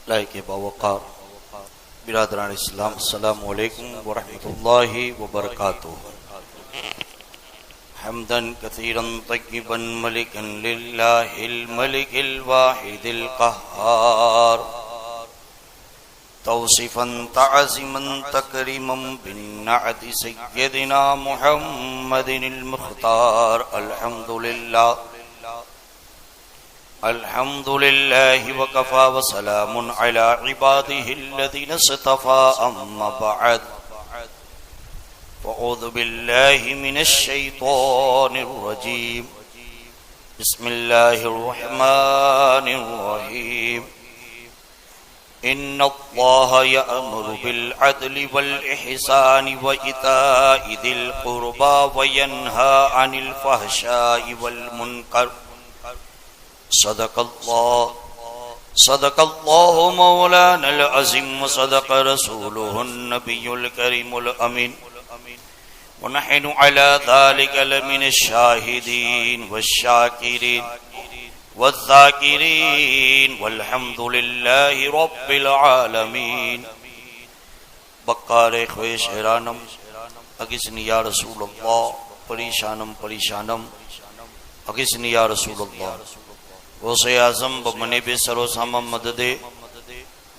Like बावक़ार बिरादरान इस्लाम, अस्सलामु अलैकुम व रहमतुल्लाहि व बरकातुहू। हम्दन कसीरन तय्यिबन मलिकन लिल्लाहिल मलिकिल वाहिदिल क़ह्हार, तौसिफन तअज़ीमन तकरीमन बिन्नअति सय्यदिना मुहम्मदिनिल मुख्तार। अल्हम्दुलिल्लाह अल्हम्दुलिल्लाहि वकफ़ा वसलामुन अला इबादिहिल्लज़ीना इस्तफ़ा, अम्मा बअद, अऊज़ु बिल्लाहि मिनश शैतानिर रजीम। बिस्मिल्लाहिर रहमानिर रहीम। इन्नल्लाहा यअमुरु बिल अदलि वल इहसानि व इताइ दिल क़ुर्बा व यन्हा अनिल फ़हशाइ वल मुनकर। सदक़ल्लाहु मौलानल अज़ीम व सदक़ रसूलुहुन नबियुल करीमुल अमीन व नहनु अला ज़ालिका लमिनश शाहिदीन वश्शाकिरीन वज़्ज़ाकिरीन वल्हम्दुलिल्लाहि रब्बिल आलमीन। बक्कारे ख्वेश हैरानम अगिस्नी या रसूलल्लाह, परेशानम परेशानम अगिस्नी या रसूलल्लाह। गौसे आज़म बमने बेसरो सामा मददे,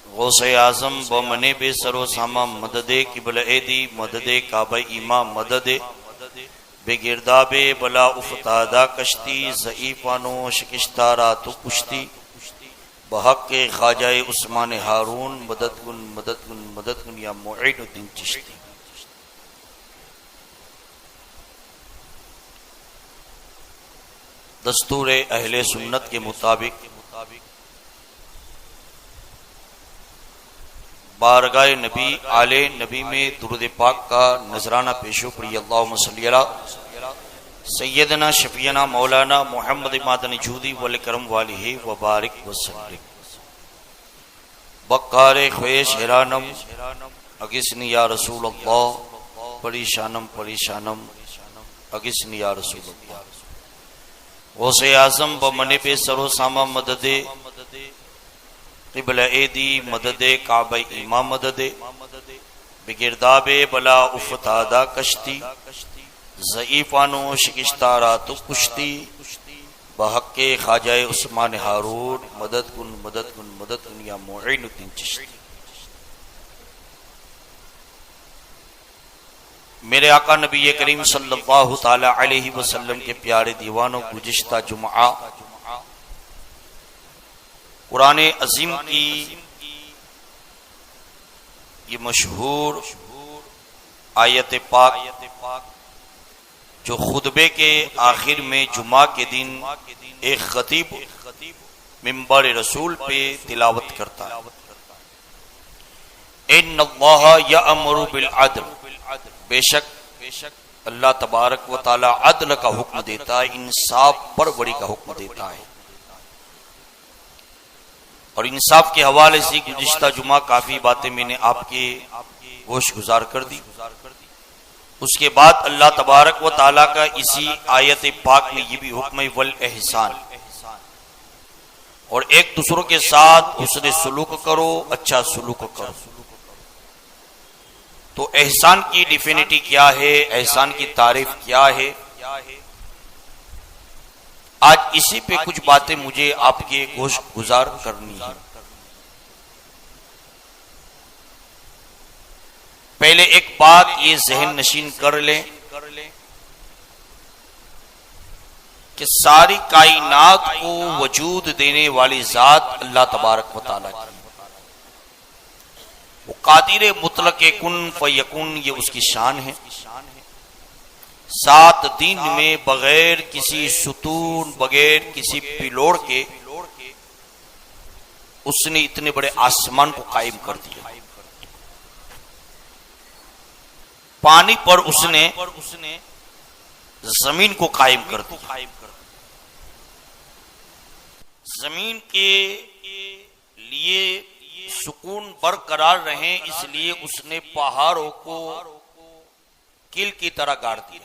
गौसे आज़म बमने बेसरो सामा मददे, किबल एदी मददे काबा इमा मददे, बेगिरदाबे बला उफ्तादा कश्ती, ज़ईफ़ानो शिकस्तारा तो कुश्ती, बहक के ख्वाजाए उस्मान हारून, मदद गुन मदद गुन मदद गुन या मुईनुद्दीन चिश्ती। दस्तूर अहले सुन्नत के मुताबिक बारगाह नबी आले नबी में दुरूद पाक का नजराना पेशो पड़ी। अल्लाहुम्मा सल्ली अला सय्यदना शफीना मौलाना मोहम्मद मादनी जूदी वल करम वालिही व बारिक वसल्लिम। बक्कारे ख्वेश हैरानम अगिस्नी या रसूल अल्लाह, परेशानम परेशानम अगिस्नी या रसूल अल्लाह। गौसे आज़म बमने पे सरो सामा मददे, क़िबला एदी मददे काबा इमा मददे, बिगिरदाबे बला उफ्तादा कश्ती, ज़ईफ़ानो शिकस्तारा तो कुश्ती, बहक्के ख्वाजाए उस्मान हारून, मदद गुन मदद गुन मदद गुन या मुईनुद्दीन चिश्ती। मेरे आका नबी करीम सल्लल्लाहु ताला अलैहि वसल्लम के प्यारे दीवानों, गुज़िश्ता जुम्आ कुरान अज़ीम की ये मशहूर आयत पाक जो खुतबे के आखिर में जुमा के दिन एक खतीब मिंबर रसूल पे तिलावत करता है। इन्नल्लाहा यअमुरु बिल अदल, बेशक अल्लाह तबारक व ताला अदल का हुक्म देता है, इंसाफ बड़ी का हुक्म देता है। और इंसाफ के हवाले से गुज़िश्ता जुमा काफी बातें मैंने आपके गोश गुजार कर दी। उसके बाद अल्लाह तबारक व ताला का इसी आयत पाक में ये भी हुक्म है वल एहसान, और एक दूसरों के साथ हुस्न सुलूक करो, अच्छा सुलूक करो। तो एहसान की डिफिनिटी क्या है, एहसान की तारीफ क्या है, आज इसी पे कुछ बातें मुझे आपके गोश गुजार करनी है। पहले एक बात ये ज़हन नशीन कर लें कि सारी कायनात को वजूद देने वाली जात अल्लाह तबारक व तआला की, वो कादिर मुतलक कुन फयकुन, ये उसकी शान है। 7 दिन में बगैर किसी सुतून, बगैर किसी पिलोड़ के उसने इतने बड़े आसमान को कायम कर दिया। पानी पर उसने जमीन को कायम कर दिया। जमीन के लिए सुकून बरकरार रहे इसलिए उसने पहाड़ों को कील की तरह गाड़ दिया।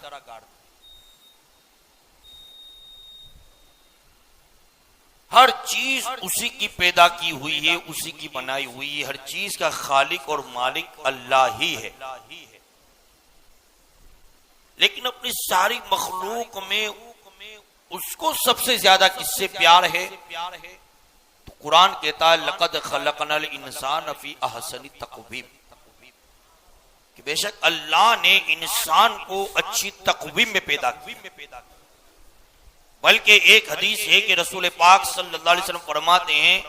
हर चीज उसी की पैदा की हुई है, उसी की बनाई हुई है। हर चीज का खालिक और मालिक अल्लाह ही है। लेकिन अपनी सारी मखलूक में उसको सबसे ज्यादा किससे प्यार है? तो कुरान कहता है लक़द खलक़नल इंसान फी अहसनी तक़वीम, कि बेशक अल्लाह ने इंसान को अच्छी तक़वीम में पैदा किया। बल्कि एक हदीस है कि रसूल पाक सल्लल्लाहु अलैहि वसल्लम फरमाते हैं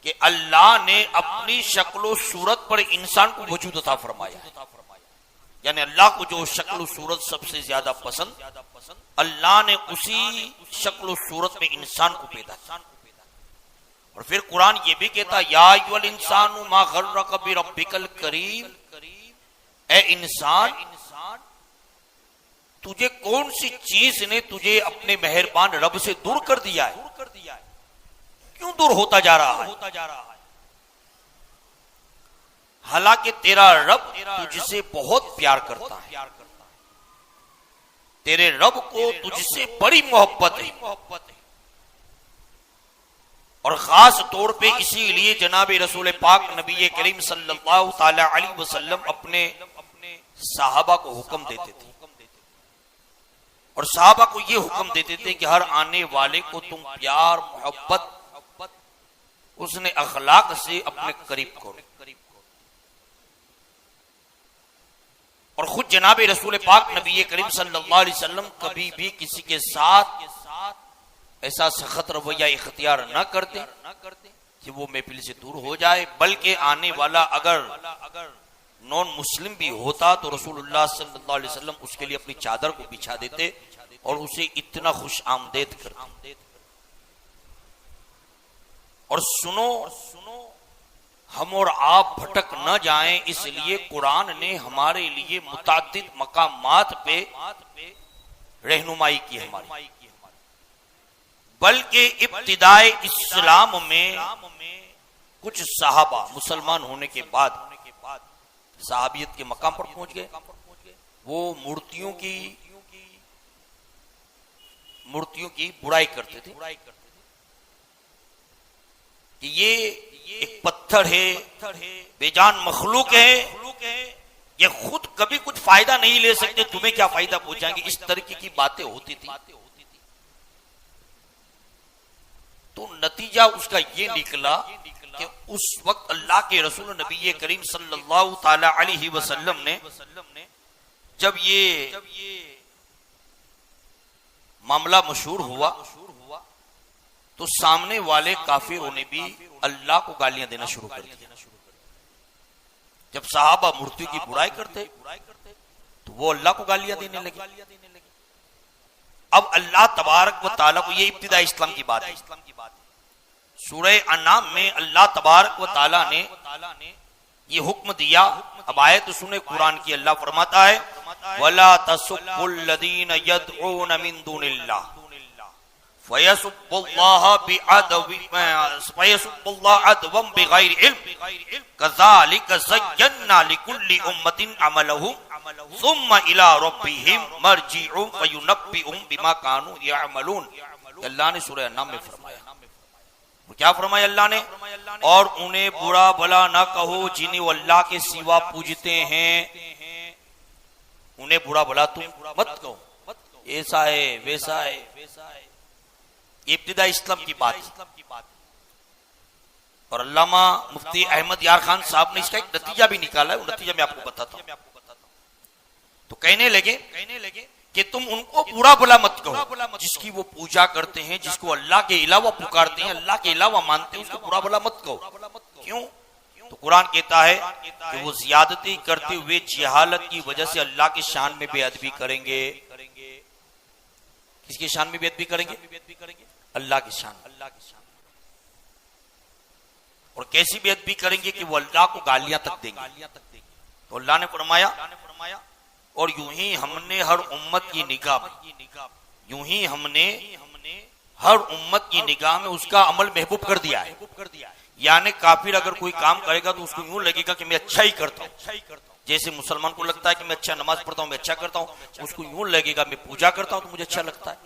कि अल्लाह ने अपनी शक्ल सूरत पर इंसान को वजूद अता फरमाया। यानी अल्लाह को जो शक्ल सूरत सबसे ज्यादा पसंद, अल्लाह ने उसी शक्ल सूरत में इंसान को पैदा किया। और फिर कुरान ये भी कहता या अय्युहल इंसानु मा गर्रका बिरब्बिकल करीम, ए इंसान तुझे कौन सी चीज ने तुझे अपने मेहरबान रब से दूर कर दिया है? क्यों दूर होता जा रहा है? हालांकि तेरा रब तुझसे बहुत प्यार करता है, तेरे रब को तुझसे बड़ी मोहब्बत है। और खास तौर पे इसीलिए जनाब रसूल पाक नबी करीम सल्लल्लाहु ताला अलैहि वसल्लम अपने साहबा को हुक्म देते थे, और साहबा को ये हुक्म देते थे कि हर आने वाले को तुम प्यार मोहब्बत उसने अखलाक से अपने करीब करो। और खुद जनाब रसूल पाक नबी करीम सल्लल्लाहु अलैहि वसल्लम कभी भी किसी के साथ ऐसा सख्त रवैया इख्तियार न करते कि वो महफिल से दूर हो जाए, बल्कि आने वाला अगर नॉन मुस्लिम भी होता तो रसूलुल्लाह सल्लल्लाहु अलैहि वसल्लम उसके लिए अपनी चादर को बिछा देते और उसे इतना खुश आमदेद करते। और सुनो, हम और आप भटक न जाएं, इसलिए कुरान ने हमारे लिए मुताद्दिद मकामात पे रहनुमाई की हमारी। बल्कि इब्तिदाए इस्लाम में कुछ सहाबा मुसलमान होने के बाद सहाबियत के मकाम पर पहुंच गए। वो मूर्तियों की बुराई करते थे कि ये एक पत्थर है, बेजान मखलूक है, ये खुद कभी कुछ फायदा नहीं ले सकते, तुम्हें क्या फायदा पहुंचाएंगे। इस तरीके की बातें होती थी। तो नतीजा उसका ये निकला कि उस वक्त अल्लाह के रसूल नबी करीम सल्लल्लाहु ताला अलैहि वसल्लम ने जब ये मामला मशहूर हुआ तो सामने वाले काफिरों ने भी अल्लाह को गालियां देना शुरू कर दिया। जब सहाबा मूर्तियों की बुराई करते तो वो अल्लाह को गालियां देने लगे। अब अल्लाह तबारक व तआला को, ये इब्तिदा इस्लाम की बात है, सूरह अनाम में अल्लाह तबारक व तआला ने ये हुक्म दिया। अब आयत तो सुने कुरान की, अल्लाह फरमाता है वला तसुब्बुल्लज़ीना यदऊना मिन दुनिल्लाह फयसुब्बुल्लाह अदवन बिगैरि इल्म कज़ालिका ज़य्यना लिकुल्लि उम्मतिन अमलहुम सुम्मा इला रब्बिहिम मरजिउहुम फयुनब्बिउहुम बिमा कानू यअमलून। अल्लाह ने सूरह अनाम में फरमाया, क्या फरमाया अल्लाह ने, और उन्हें बुरा भला ना कहो जिन्हें वो अल्लाह के सिवा पूजते हैं, उन्हें बुरा भला तुम मत कहो, ऐसा है वैसा है। इब्तिदा इस्लाम की बात। और अल्लामा मुफ्ती अहमद यार खान साहब ने इसका एक नतीजा भी निकाला है, वो नतीजा मैं आपको बताता हूं। तो कहने लगे कि तुम उनको बुरा भला मत कहो जिसकी वो पूजा करते हैं, जिसको अल्लाह के अलावा पुकारते हैं, अल्लाह के अलावा मानते हैं, उसको बुरा भला मत कहो। क्यों? तो कुरान कहता है कि वो जियादती करते हुए जहालत की वजह से अल्लाह की शान में बेअदबी करेंगे। किसकी शान में बेअदबी करेंगे? अल्लाह की शान। और कैसी बेअदबी करेंगे कि वो अल्लाह को गालियां तक देंगे। तो अल्लाह ने फरमाया और यूं ही हमने हर उम्मत की निगाह में उसका अमल महबूब कर दिया है। यानी काफिर अगर कोई काम करेगा तो उसको यूं लगेगा कि मैं अच्छा ही करता हूं, जैसे मुसलमान को लगता है कि मैं अच्छा नमाज पढ़ता हूँ, मैं अच्छा करता हूँ, उसको यूं लगेगा मैं पूजा करता हूँ तो मुझे अच्छा लगता है।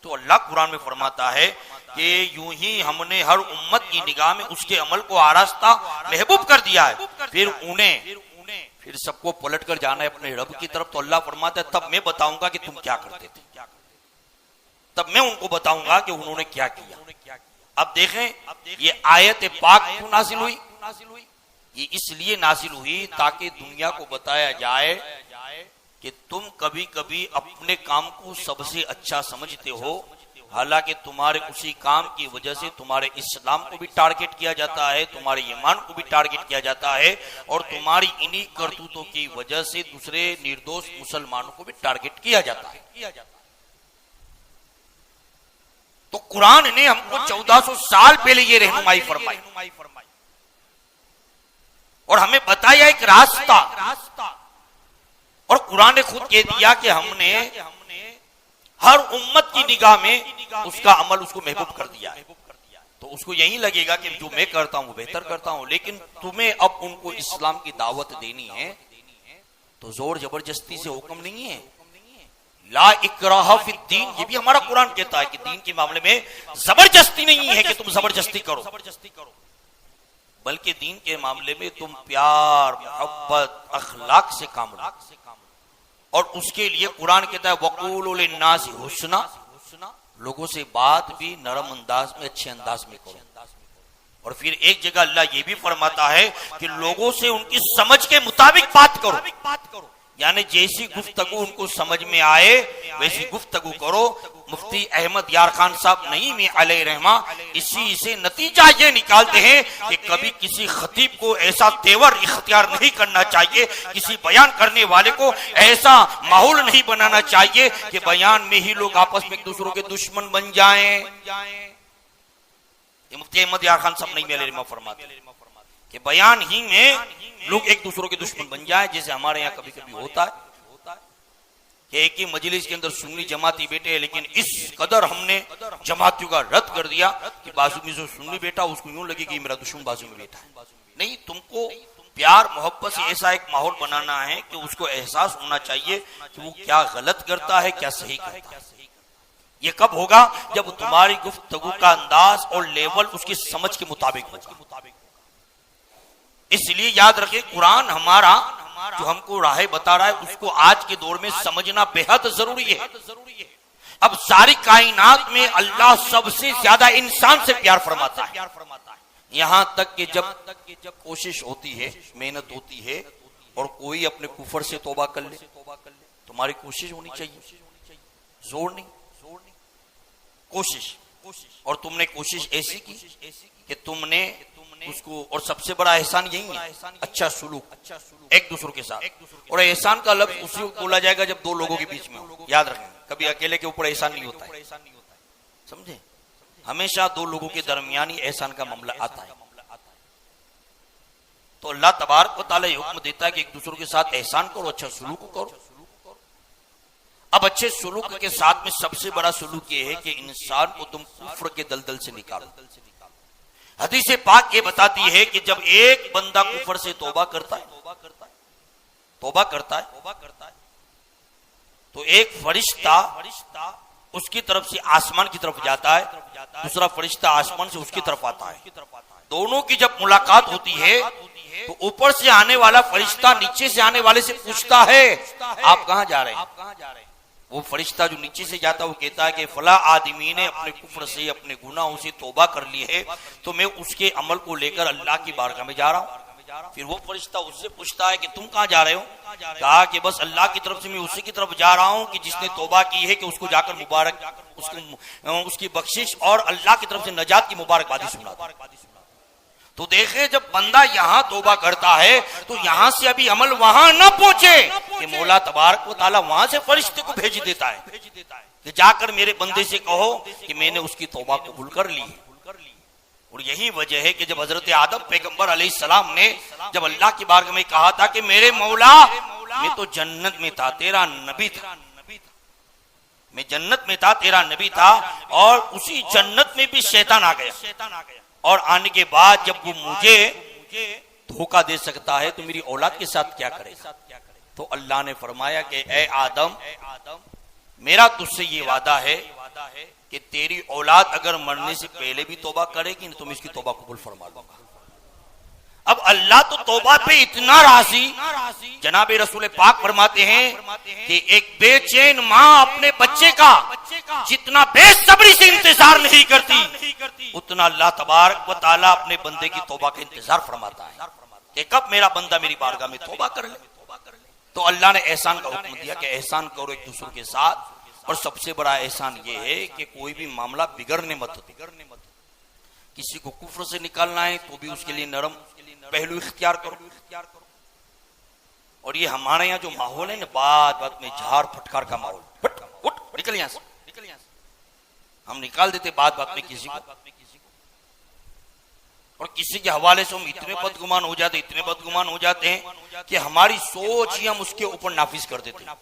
तो अल्लाह कुरान में फरमाता है कि यूं ही हमने हर उम्मत की निगाह में उसके अमल को आरास्ता महबूब कर दिया है, फिर सबको पलट कर जाना है अपने रब की तरफ। तो अल्लाह फरमाता है तब मैं बताऊंगा कि तुम क्या करते थे, तब मैं उनको बताऊंगा कि उन्होंने क्या किया। अब देखें ये आयत पाक क्यों नाजिल हुई? ये इसलिए नाजिल हुई ताकि दुनिया को बताया जाए कि तुम कभी कभी अपने काम को सबसे अच्छा समझते हो, हालांकि तुम्हारे उसी काम की वजह से तुम्हारे इस्लाम को भी टारगेट किया जाता है, तुम्हारे ईमान को भी टारगेट किया जाता है, और तुम्हारी इन्हीं करतूतों की वजह से दूसरे निर्दोष मुसलमानों को भी टारगेट किया जाता है। तो कुरान ने हमको 1400 साल पहले ये रहनुमाई फरमाई और हमें बताया एक रास्ता, और कुरान ने खुद कह दिया कि हमने हर उम्मत की निगाह में उसका अमल उसको महबूब कर दिया है। तो उसको यही लगेगा कि जो मैं करता हूं बेहतर करता हूं, लेकिन तुम्हें अब उनको इस्लाम की दावत देनी है तो जोर जबरदस्ती से हुक्म नहीं है। ला इकराह फिद्दीन, ये भी हमारा कुरान कहता है कि दीन के मामले में जबरदस्ती नहीं है कि तुम जबरदस्ती करो, बल्कि दीन के मामले में तुम प्यार मोहब्बत अखलाक से काम लो। और उसके लिए कुरान कहता है वक़ूलु लिन्नासि हुस्ना, लोगों से बात भी नरम अंदाज में अच्छे अंदाज में करो। और फिर एक जगह अल्लाह ये भी फरमाता है कि लोगों से उनकी समझ के मुताबिक बात करो, यानी जैसी गुफ्तगू उनको समझ में आए वैसी गुफ्तगू करो। मुफ्ती अहमद यार खान साहब नईमी अलैहि रहमा इसी से नतीजा ये निकालते हैं कि कभी किसी खतीब को ऐसा तेवर इख्तियार नहीं करना चाहिए, किसी बयान करने वाले को ऐसा माहौल नहीं बनाना चाहिए कि बयान में ही लोग आपस में एक दूसरों के दुश्मन बन जाएं। ये मुफ्ती अहमद यार खान साहब नईमी अलैहि रहमा फरमाते हैं कि बयान ही में लोग एक दूसरों के दुश्मन बन जाए, जैसे हमारे यहाँ कभी कभी होता है कि एक ही मजलिस के अंदर सुन्नी जमाती बैठे हैं, लेकिन इस कदर हमने जमातियों का रद्द कर दिया कि बाजू में जो सुन्नी बैठा उसको यूं लगे कि मेरा दुश्मन बाजू में बैठा है। नहीं, तुमको प्यार मोहब्बत से ऐसा एक माहौल बनाना है कि उसको एहसास होना चाहिए कि वो क्या गलत करता है क्या सही करता है। ये कब होगा? जब तुम्हारी गुफ्तगू का अंदाज और लेवल उसकी समझ के मुताबिक होगा। इसलिए याद रखें कुरान हमारा जो हमको राह बता रहा है उसको आज के दौर में समझना बेहद जरूरी है। अब सारी कायनात में अल्लाह सबसे ज्यादा इंसान से प्यार फरमाता है, यहां तक कि जब कोशिश होती है, मेहनत होती है और कोई अपने कुफर से तौबा कर ले, तुम्हारी कोशिश होनी चाहिए, जोर नहीं, कोशिश। और तुमने कोशिश ऐसी की कि तुमने उसको, और सबसे बड़ा एहसान यही है अच्छा सुलूक एक दूसरों के साथ। और एहसान का लफ्ज उसी को बोला जाएगा जब दो लोगों के बीच में हो। याद रखें, कभी अकेले के ऊपर एहसान नहीं होता है, समझे? हमेशा दो लोगों के दरमियान ही एहसान का मामला आता है। तो अल्लाह तबारक व तआला हुक्म देता है कि एक दूसरों के साथ एहसान करो, अच्छा सुलूक करो। अब अच्छे सुलूक के साथ में सबसे बड़ा सुलूक ये है कि इंसान को तुम कुफ्र के दलदल से निकालो। हदीस पाक ये बताती है कि जब एक बंदा कुफर से तौबा करता है तो एक फरिश्ता उसकी तरफ से आसमान की तरफ जाता है, दूसरा फरिश्ता आसमान से उसकी तरफ आता है। दोनों की जब मुलाकात होती है तो ऊपर से आने वाला फरिश्ता नीचे से आने वाले से पूछता है आप कहां जा रहे हैं? वो फरिश्ता जो नीचे से जाता है वो कहता है कि फला आदमी ने अपने कुफ्र से अपने गुनाहों से तौबा कर ली है, तो मैं उसके अमल को लेकर अल्लाह की बारगाह में जा रहा हूँ। फिर वो फरिश्ता उससे पूछता है कि तुम कहाँ जा रहे हो? कहा कि बस अल्लाह की तरफ से मैं उसी की तरफ जा रहा हूँ कि जिसने तौबा की है कि उसको जाकर मुबारक, उसकी बख्शिश और अल्लाह की तरफ से नजात की मुबारकबादी सुना। तो देखे जब बंदा यहाँ तौबा करता है तो यहाँ से अभी अमल वहां ना पहुंचे कि मौला तबारक व तआला वहां से फरिश्ते को भेज देता है कि जाकर मेरे बंदे से कहो कि मैंने उसकी तौबा कबूल कर ली है। और यही वजह है कि जब हजरत आदम पैगंबर अलैहिस्सलाम ने जब अल्लाह की बारगाह में कहा था कि मेरे मौला मैं तो जन्नत में था, तेरा नबी था, मैं जन्नत में था, तेरा नबी था, और उसी जन्नत में भी शैतान आ गया। और आने के बाद जब वो मुझे धोखा दे सकता है तो मेरी औलाद के साथ क्या करेगा? तो अल्लाह ने फरमाया कि ए आदम, मेरा तुझसे ये वादा है कि तेरी औलाद अगर मरने से पहले भी तौबा करेगी तो मैं इसकी तौबा कबूल फरमा लूंगा। अब अल्लाह तो तौबा पे इतना राजी, जनाब रसूल पाक फरमाते हैं कि एक बेचैन माँ अपने बच्चे का जितना बेसब्री से इंतजार नहीं करती, उतना अल्लाह तबारक व तआला अपने बंदे की तौबा का इंतजार फरमाता है कि कब मेरा बंदा मेरी बारगाह में तौबा कर ले। तो अल्लाह ने एहसान का हुक्म दिया कि एहसान करो एक दूसरे के साथ, और सबसे बड़ा एहसान ये है कि कोई भी मामला बिगड़ने मत दो। किसी को कुफ्र से निकालना है तो भी उसके लिए नरम पहलू इख्तियार करो। और ये हमारे यहाँ जो माहौल है ना, बात बात में झाड़ फटकार का माहौल, उठ निकल यहाँ से, हम निकाल देते बात बात में किसी को, और किसी के हवाले से हम इतने बदगुमान हो जाते हैं कि हमारी सोच ही हम उसके ऊपर नाफिज कर देते हैं।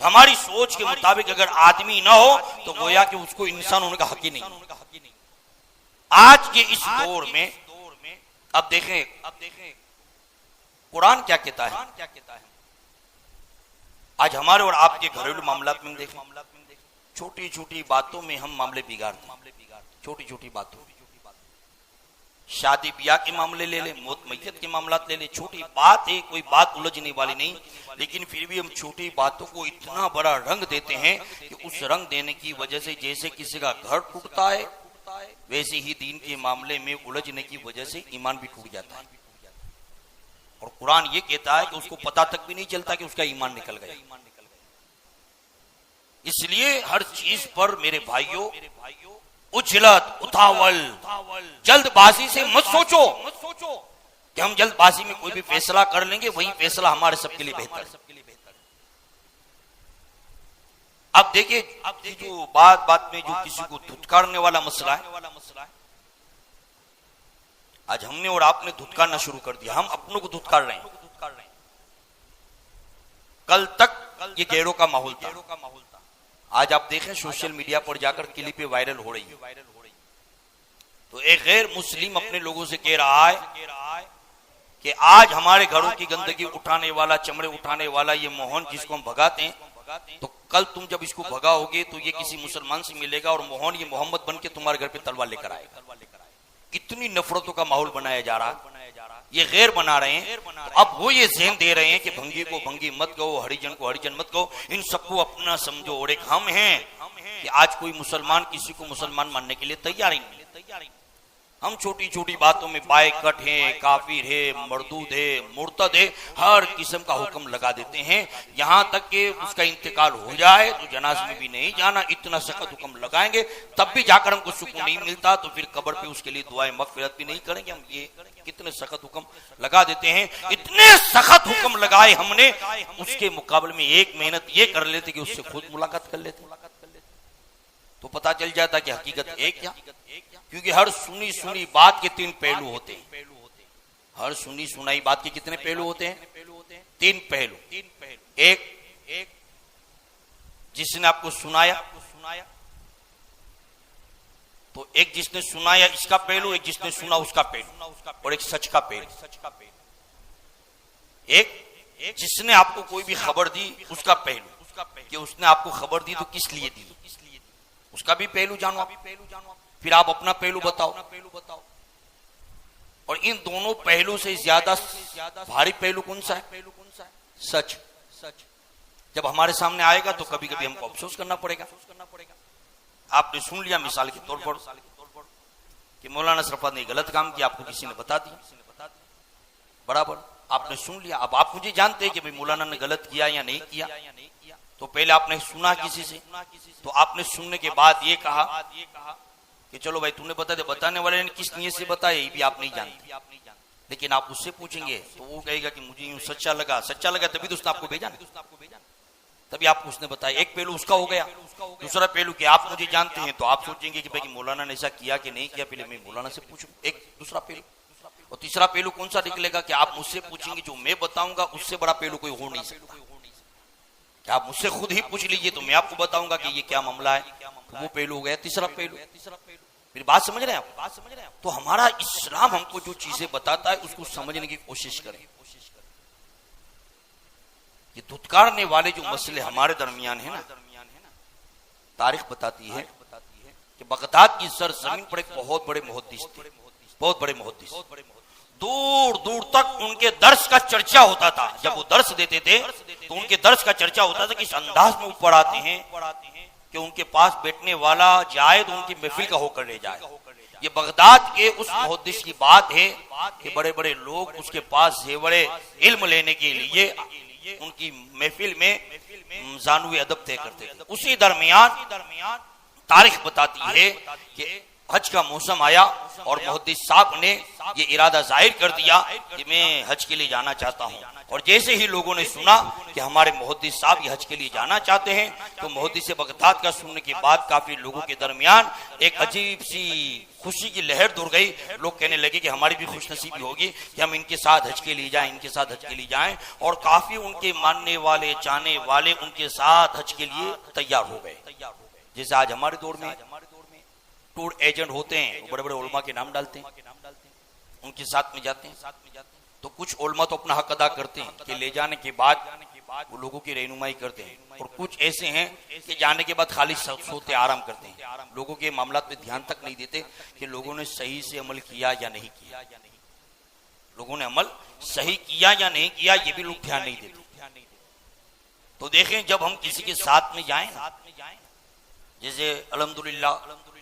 हमारी सोच के मुताबिक अगर आदमी ना हो तो गोया कि उसको इंसान होने का हक ही नहीं। आज के इस दौर में अब देखें कुरान क्या कहता है। आज हमारे और आपके घरेलू मामलात में देखें, छोटी छोटी बातों में हम मामले बिगाड़ते हैं। छोटी बातों में शादी ब्याह के मामले ले ले, मौत मैयत के मामलात ले ले, छोटी बात है, कोई बात उलझने वाली नहीं, लेकिन फिर भी हम छोटी बातों को इतना बड़ा रंग देते हैं कि उस रंग देने की वजह से जैसे किसी का घर टूटता है, वैसे ही दीन के मामले में उलझने की वजह से ईमान भी टूट जाता है। और कुरान ये कहता है कि उसको पता तक भी नहीं चलता कि उसका ईमान निकल गया। इसलिए हर चीज पर मेरे भाइयों उछलत उतावल जल्दबाजी से मत सोचो कि हम जल्दबाजी में कोई भी फैसला कर लेंगे, वही फैसला हमारे सबके लिए बेहतर है। अब देखिए जो बात में जो किसी को धुतकारने वाला मसला है, आज हमने और आपने धुतकारना शुरू कर दिया, हम अपनों को धुतकार रहे हैं। कल तक ये गैरों का माहौल था, आज आप देखें सोशल मीडिया पर जाकर क्लिपें वायरल हो रही है। तो एक गैर मुस्लिम अपने लोगों से कह रहा है कि आज हमारे घरों की गंदगी उठाने वाला, चमड़े उठाने वाला ये मोहन जिसको हम भगाते हैं, तो कल तुम जब इसको भगाओगे तो ये किसी मुसलमान से मिलेगा और मोहन ये मोहम्मद बन के तुम्हारे घर पे तलवार लेकर आएगा। कितनी नफरतों का माहौल बनाया जा रहा है, ये गैर बना रहे हैं। तो अब वो ये ज़हन दे रहे हैं कि भंगी को भंगी मत कहो, हरिजन को हरिजन मत कहो, इन सबको अपना समझो। और एक हम हैं कि आज कोई मुसलमान किसी को मुसलमान मानने के लिए तैयार ही नहीं। हम छोटी छोटी बातों में बायकट है, काफिर है, मरदूद है, मुर्तद है, हर किस्म का हुक्म लगा देते हैं। यहां तक कि उसका इंतकाल हो जाए तो जनाज़े में भी नहीं जाना, इतना सख्त हुक्म लगाएंगे, तब भी जाकर हमको सुकून नहीं मिलता, तो फिर कब्र पे उसके लिए दुआएं मगफिरत भी नहीं करेंगे हम। ये कितने सख्त हुक्म लगा देते हैं। इतने सख्त हुक्म लगाए हमने, उसके मुकाबले में एक मेहनत ये कर लेते कि उससे खुद मुलाकात कर लेते, तो पता चल जाता कि हकीकत एक क्या। क्योंकि हर सुनी सुनी बात के तीन पहलू होते हैं। हर सुनी सुनाई बात के कितने पहलू होते हैं? तीन पहलू। एक जिसने आपको सुनाया, तो एक जिसने सुनाया इसका पहलू, एक जिसने सुना उसका पहलू, और एक सच का पहलू। एक जिसने आपको कोई भी खबर दी उसका पहलू, कि उसने आपको खबर दी तो किस लिए दी, उसका भी पहलू जानो आप। फिर आप अपना पहलू बताओ। और इन दोनों पहलू से ज्यादा भारी पहलू कौन सा है? सच। जब हमारे सामने आएगा तो कभी कभी हमको अफसोस करना पड़ेगा। आपने सुन लिया मिसाल के तौर पर कि मौलाना शरफत ने गलत काम किया, आपको किसी ने बता दिया, बराबर आपने सुन लिया। अब आप मुझे जानते हैं कि भाई मौलाना ने गलत किया या नहीं किया, तो पहले आपने सुना किसी से, तो आपने सुनने के बाद ये कहा कि चलो भाई तूने बता दे, बताने वाले ने किस नीयत से बताया ये भी आप नहीं जानते। लेकिन आप उससे पूछेंगे तो वो कहेगा कि मुझे यूं सच्चा लगा तभी तो उसने आपको भेजा, तभी आपको उसने बताया। एक पहलू उसका हो गया। दूसरा पहलू कि आप मुझे जानते हैं, तो आप सोचेंगे कि भाई मौलाना ने ऐसा किया कि नहीं किया, पहले मैं मौलाना से पूछूं, एक दूसरा पहलू। और तीसरा पहलू कौन सा निकलेगा कि आप मुझसे पूछेंगे, जो मैं बताऊंगा उससे बड़ा पहलू कोई हो नहीं सकता। कि आप मुझसे खुद ही पूछ लीजिए तो मैं आपको बताऊंगा कि ये क्या मामला है, तो वो पहलू हो गया तीसरा पहलू। मेरी बात समझ रहे हैं आप? तो हमारा इस्लाम हमको जो चीजें बताता है उसको समझने की कोशिश करें। ये धुतकारने वाले जो मसले हमारे दरमियान है ना, तारीख बताती है कि बगदाद की सरजमीन पर एक बहुत बड़े मुहद्दिस थे, बहुत बड़े मुहद्दिस। दूर दूर तक उनके दर्स का चर्चा होता था। जब वो दर्स देते थे तो उनके दर्स का चर्चा होता था कि इस अंदाज में वो पढ़ाते हैं कि उनके पास बैठने वाला जाए तो उनकी महफिल का होकर ले जाए। ये बगदाद के उस मुहद्दिस की बात है कि बड़े बड़े लोग उसके पास जेवरे इल्म लेने के लिए उनकी महफिल में जानवे अदब तय करते थे। उसी दरमियान तारीख बताती है कि हज का मौसम आया और मुहद्दिस साहब ने ये इरादा जाहिर कर दिया कि मैं हज के लिए जाना चाहता हूँ। और जैसे ही लोगों ने सुना कि हमारे मुहद्दिस साहब ये हज के लिए जाना चाहते हैं तो मुहद्दिस बगदाद का सुनने के बाद काफी लोगों के दरमियान एक अजीब सी खुशी की लहर दौड़ गई। लोग कहने लगे कि हमारी भी खुशनसीबी होगी कि हम इनके साथ हज के लिए जाएं, इनके साथ हज के लिए जाएं। और काफी उनके मानने वाले, चाहने वाले उनके साथ हज के लिए तैयार हो गए। जैसे आज हमारे दौर में टूर एजेंट होते हैं, वो बड़े बड़े उलमा के नाम डालते हैं, उनके साथ में जाते हैं। तो कुछ उलमा तो अपना हक अदा करते हैं कि ले जाने के बाद वो लोगों की रहनुमाई करते हैं, और कुछ ऐसे हैं कि जाने के बाद खाली सोते आराम करते हैं, लोगों के मामलात में ध्यान तक नहीं देते कि लोगों ने सही से अमल किया या नहीं किया, लोगों ने अमल सही किया या नहीं किया ये भी लोग ध्यान नहीं देते। तो देखें, जब हम किसी के साथ में जाएं, जैसे अल्हम्दुलिल्लाह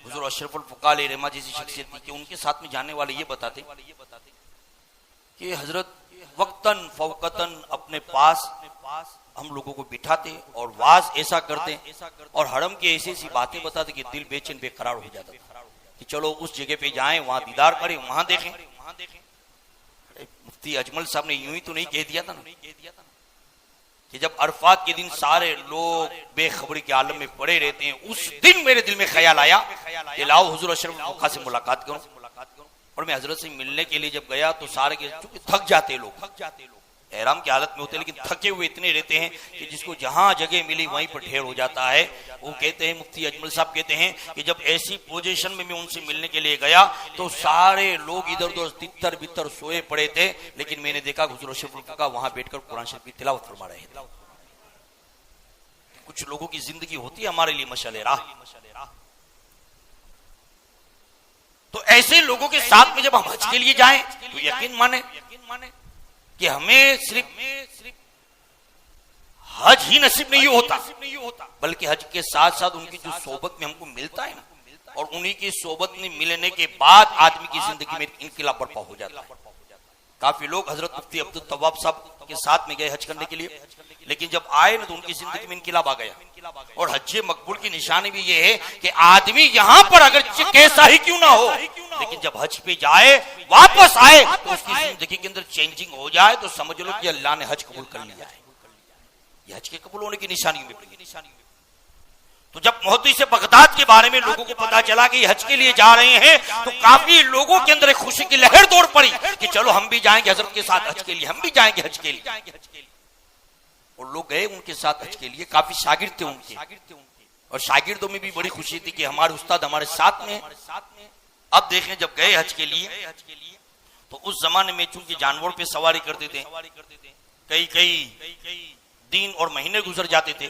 हुजूर अशरफुल फुक़हा रहमा जैसी शख्सियत थी कि उनके साथ में जाने वाले ये बताते कि हजरत वक्तन फौकतन अपने पास हम लोगों को बिठाते और वाज ऐसा करते और हरम की ऐसी ऐसी बातें बताते कि दिल बेचैन बेकरार हो जाता था कि चलो उस जगह पे जाएं, वहां दीदार करें, वहां देखें। मुफ्ती अजमल साहब ने यूं ही तो नहीं कह दिया था ना कि जब अरफात के दिन सारे लोग बेखबरी के आलम में पड़े रहते हैं, उस दिन मेरे दिल में ख्याल आया कि लाओ हुजूर अशरफ फुक़हा से मुलाकात करूं। और मैं हजरत से मिलने के लिए जब गया तो सारे के चूंकि थक जाते लोग एहराम की हालत में होते, लेकिन थके हुए इतने रहते हैं कि जिसको जहां जगह मिली वहीं पर ढेर हो जाता है। वो कहते हैं, मुफ्ती अजमल साहब कहते हैं कि जब ऐसी पोजीशन में मैं उनसे मिलने के लिए गया तो सारे लोग इधर उधर तितर बितर सोए पड़े थे, लेकिन मैंने देखा हुजूर अशरफुल फुक़हा वहां बैठकर कुरान शरीफ की तिलावत फरमा रहे थे। कुछ लोगों की जिंदगी होती है हमारे लिए मशाले राह। तो ऐसे लोगों के साथ में जब हम हज के लिए जाएं तो यकीन माने कि हमें सिर्फ हज ही नसीब नहीं होता, बल्कि हज के साथ साथ उनकी जो सोबत में हमको मिलता है ना, और उन्हीं की सोबत में मिलने के बाद आदमी की जिंदगी में इनकलाब बर्पा हो जाता है। काफी लोग हजरत मुफ्ती अब्दुल तव्वाब साहब के साथ में गए हज करने के लिए, लेकिन जब आए ना तो उनकी जिंदगी में इनकलाब आ गया। और हज मकबूल की निशानी भी ये है कि आदमी यहाँ पर अगर कैसा ही क्यों ना हो, लेकिन जब हज पे जाए वापस आए तो उसकी जिंदगी के अंदर चेंजिंग हो जाए तो समझ लो कि अल्लाह ने हज कबूल कर लिया है। ये हज के कबूल होने की निशानी में पड़ी। तो जब मुहद्दिस बगदाद के बारे में लोगों को पता चला कि हज के लिए जा रहे हैं तो काफी लोगों के अंदर एक खुशी की लहर दौड़ पड़ी कि चलो हम भी जाएंगे हजरत के साथ हज के लिए, हम भी जाएंगे हज के लिए। और लोग गए उनके साथ हज के लिए। काफी शागिर्द थे उनके, और शागिर्दों में भी बड़ी खुशी थी कि हमारे उस्ताद हमारे साथ में। अब देखें, जब गए हज के लिए तो उस जमाने में चूंकि जानवर पे सवारी करते थे, कई दिन और महीने गुजर जाते थे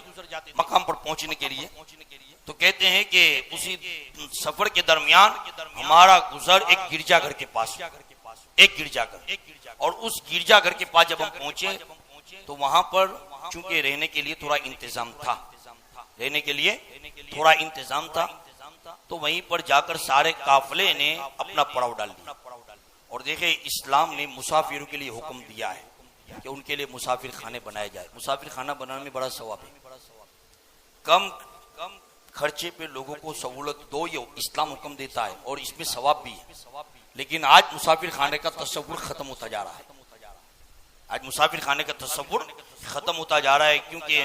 मकाम पर पहुंचने के लिए। तो कहते हैं कि उसी सफर के दरमियान हमारा गुजर एक गिरजाघर के पास, एक गिरजाघर, और उस गिरजाघर के पास जब हम पहुंचे तो वहां पर चूंकि रहने के लिए थोड़ा इंतजाम था, रहने के लिए थोड़ा इंतजाम था, तो वहीं पर जाकर सारे काफले ने अपना पड़ाव डाल दिया। और देखे, इस्लाम ने मुसाफिरों के लिए हुक्म दिया है कि उनके लिए मुसाफिर खाने बनाए जाए। मुसाफिर खाना बनाने में बड़ा सवाब है। कम खर्चे पे लोगों को सहूलत दो, ये इस्लाम हुक्म देता है और इसमें सवाब भी है। लेकिन आज मुसाफिर खाने का तस्वुर खत्म होता जा रहा है। आज मुसाफिर खाने का तस्वुर खत्म होता जा रहा है, क्योंकि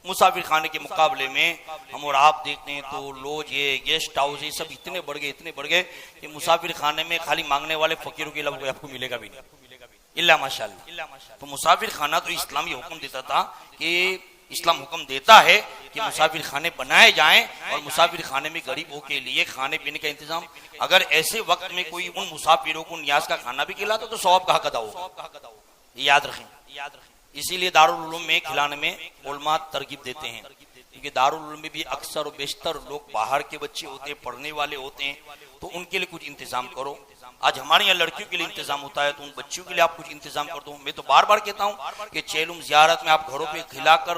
मुसाफिर खाने के मुकाबले में हम और आप देखते हैं तो लॉज, ये गेस्ट हाउस, ये सब इतने बढ़ गए कि मुसाफिर खाने में खाली मांगने वाले फकीरों के अलावा कोई आपको मिलेगा भी नहीं, इल्ला माशाअल्लाह। तो मुसाफिर खाना तो इस्लामी हुक्म देता था कि इस्लाम हुक्म देता है कि मुसाफिर खाने बनाए जाएं और मुसाफिर खाने में गरीबों के लिए खाने पीने का इंतजाम। अगर ऐसे वक्त में कोई उन मुसाफिरों को नियाज का खाना भी खिलाता तो सवाब का हक अदा होगा, याद रखें। इसीलिए दारुल उलूम में खिलाने में उलमा तरकीब देते हैं, क्योंकि दारुल उलूम में भी अक्सर और बेशतर लोग बाहर के बच्चे होते हैं, पढ़ने वाले होते हैं, तो उनके लिए कुछ इंतजाम करो। आज हमारे यहाँ लड़कियों के लिए इंतजाम होता है, तो उन बच्चियों के लिए आप कुछ इंतजाम कर दो। मैं तो बार बार कहता हूँ कि चेलुम जियारत में आप घरों पे खिलाकर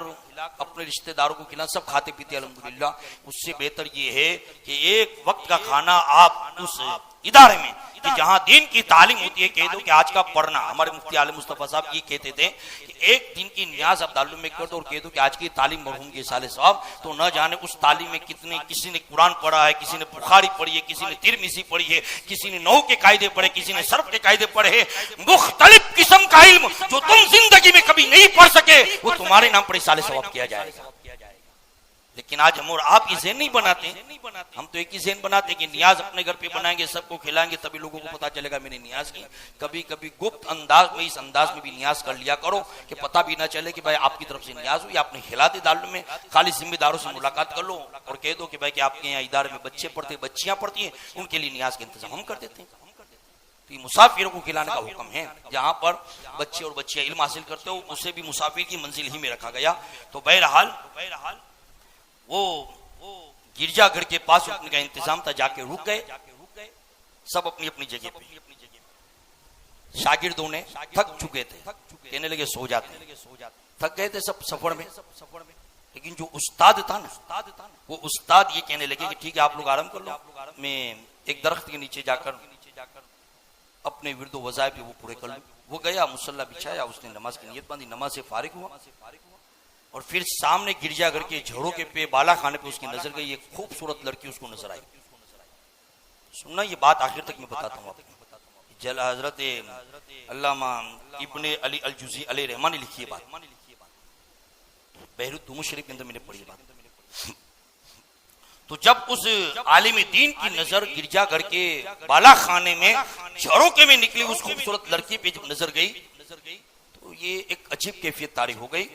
अपने रिश्तेदारों को खिला, सब खाते पीते अल्हम्दुलिल्लाह। उससे बेहतर ये है कि एक वक्त का खाना आप उस इदारे में कि जहां दीन की तालीम होती है कह दो कि आज का पढ़ना। हमारे मुफ्ती आलम मुस्तफा साहब ये कहते थे कि एक दिन की न्याज आप दारुल में कर दो और कह दो कि आज की तालीम मरहूम के साले साहब, तो न जाने उस तालीम में कितने, किसी ने कुरान पढ़ा है, किसी ने बुखारी पढ़ी है, किसी ने तिरमिज़ी पढ़ी है, किसी ने नौ के कायदे पढ़े, किसी ने सर्फ के कायदे पढ़े हैं। मुख्तलिफ किस्म का इल्म जो तुम जिंदगी में कभी नहीं पढ़ सके वो तुम्हारे नाम पर साले सवाब किया जाएगा। लेकिन आज हम और आप ये ज़हन नहीं बनाते, हम तो एक ही ज़हन बनाते हैं कि नियाज अपने घर पे बनाएंगे, सबको खिलाएंगे, तभी लोगों को पता चलेगा मैंने नियाज की। कभी कभी गुप्त अंदाज में, इस अंदाज में भी नियाज कर लिया करो कि पता भी ना चले कि भाई आपकी तरफ से नियाज हुई, आपने खिला दी दारुल में। खाली जिम्मेदारों से मुलाकात कर लो और कह दो कि भाई कि आपके यहाँ इदारे में बच्चे पढ़ते, बच्चियां पढ़ती हैं, उनके लिए नियाज का इंतजाम हम कर देते हैं। तो मुसाफिरों को खिलाने का हुक्म है। जहां पर बच्चे और बच्चियां इल्म हासिल करते हो उसे भी मुसाफिर की मंजिल ही में रखा गया। तो बहरहाल वो गिरजाघर के पास रुकने का इंतजाम था, जाके रुक गए सब अपनी अपनी जगह पे। शागिर्दों ने थक चुके थे, कहने लगे सो जाते, थक गए थे सब सफर में। लेकिन जो उस्ताद था ना, वो उस्ताद ये कहने लगे कि ठीक है आप लोग आराम कर लो, मैं एक दरख्त के नीचे जाकर अपने विर्दो वज़ाइफ वो पूरे कर लूं। वो गया, मुसल्ला बिछाया, उसने नमाज की नियत बांधी, नमाज से फारिग हुआ और फिर सामने गिरजाघर के झोड़ों के पे बाला खाने पे उसकी नजर गई, एक खूबसूरत लड़की उसको नजर आई। सुनना ये बात आखिर तक मैं बताता हूँ आपको। जल हजरत अल्लामा इब्ने अली अल जुज़ी अलैहि रहमान ने लिखी है बात, बहरुद दुमू शरीफ के अंदर मैंने पढ़ी बात। तो जब उस आलिम दीन की नजर गिरजाघर के बाला खाने में झोड़ों के में निकली उस खूबसूरत लड़की पे जब नजर गई तो ये एक अजीब कैफियत तारी हो गई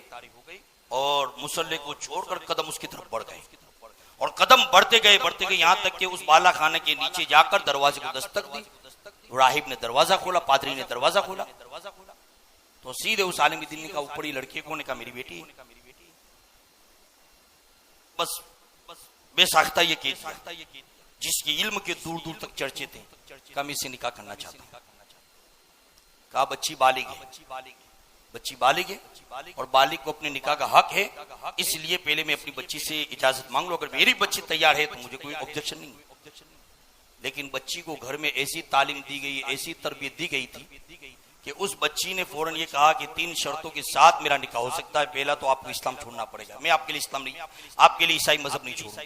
और मुसल्ले को छोड़कर कदम उसकी तरफ बढ़ गए और कदम बढ़ते गए यहाँ तक कि उस बाला खाने के नीचे जाकर दरवाजे को दस्तक दी। राहिब ने दरवाजा खोला, पादरी ने दरवाजा खोला, तो सीधे उस आलिम दीन का ऊपरी लड़के को ने कहा मेरी बेटी। बस बेसाख्ता ये कहती जिसके इल्म के दूर दूर तक चर्चे थे, कहा मैं इससे निकाह करना चाहता हूं। कहा बच्ची बालिग है और बालिग को अपने निकाह का हक है, इसलिए पहले मैं अपनी बच्ची से इजाजत मांग लो, अगर मेरी बच्ची तैयार है तो मुझे कोई ऑब्जेक्शन नहीं। लेकिन बच्ची को घर में ऐसी तालीम दी गई, ऐसी तरबियत दी गई थी कि उस बच्ची ने फौरन ये कहा कि 3 शर्तों के साथ मेरा निकाह हो सकता है। पहला तो आपको इस्लाम छोड़ना पड़ेगा, मैं आपके लिए इस्लाम नहीं, आपके लिए ईसाई मजहब नहीं छोड़ूंगा।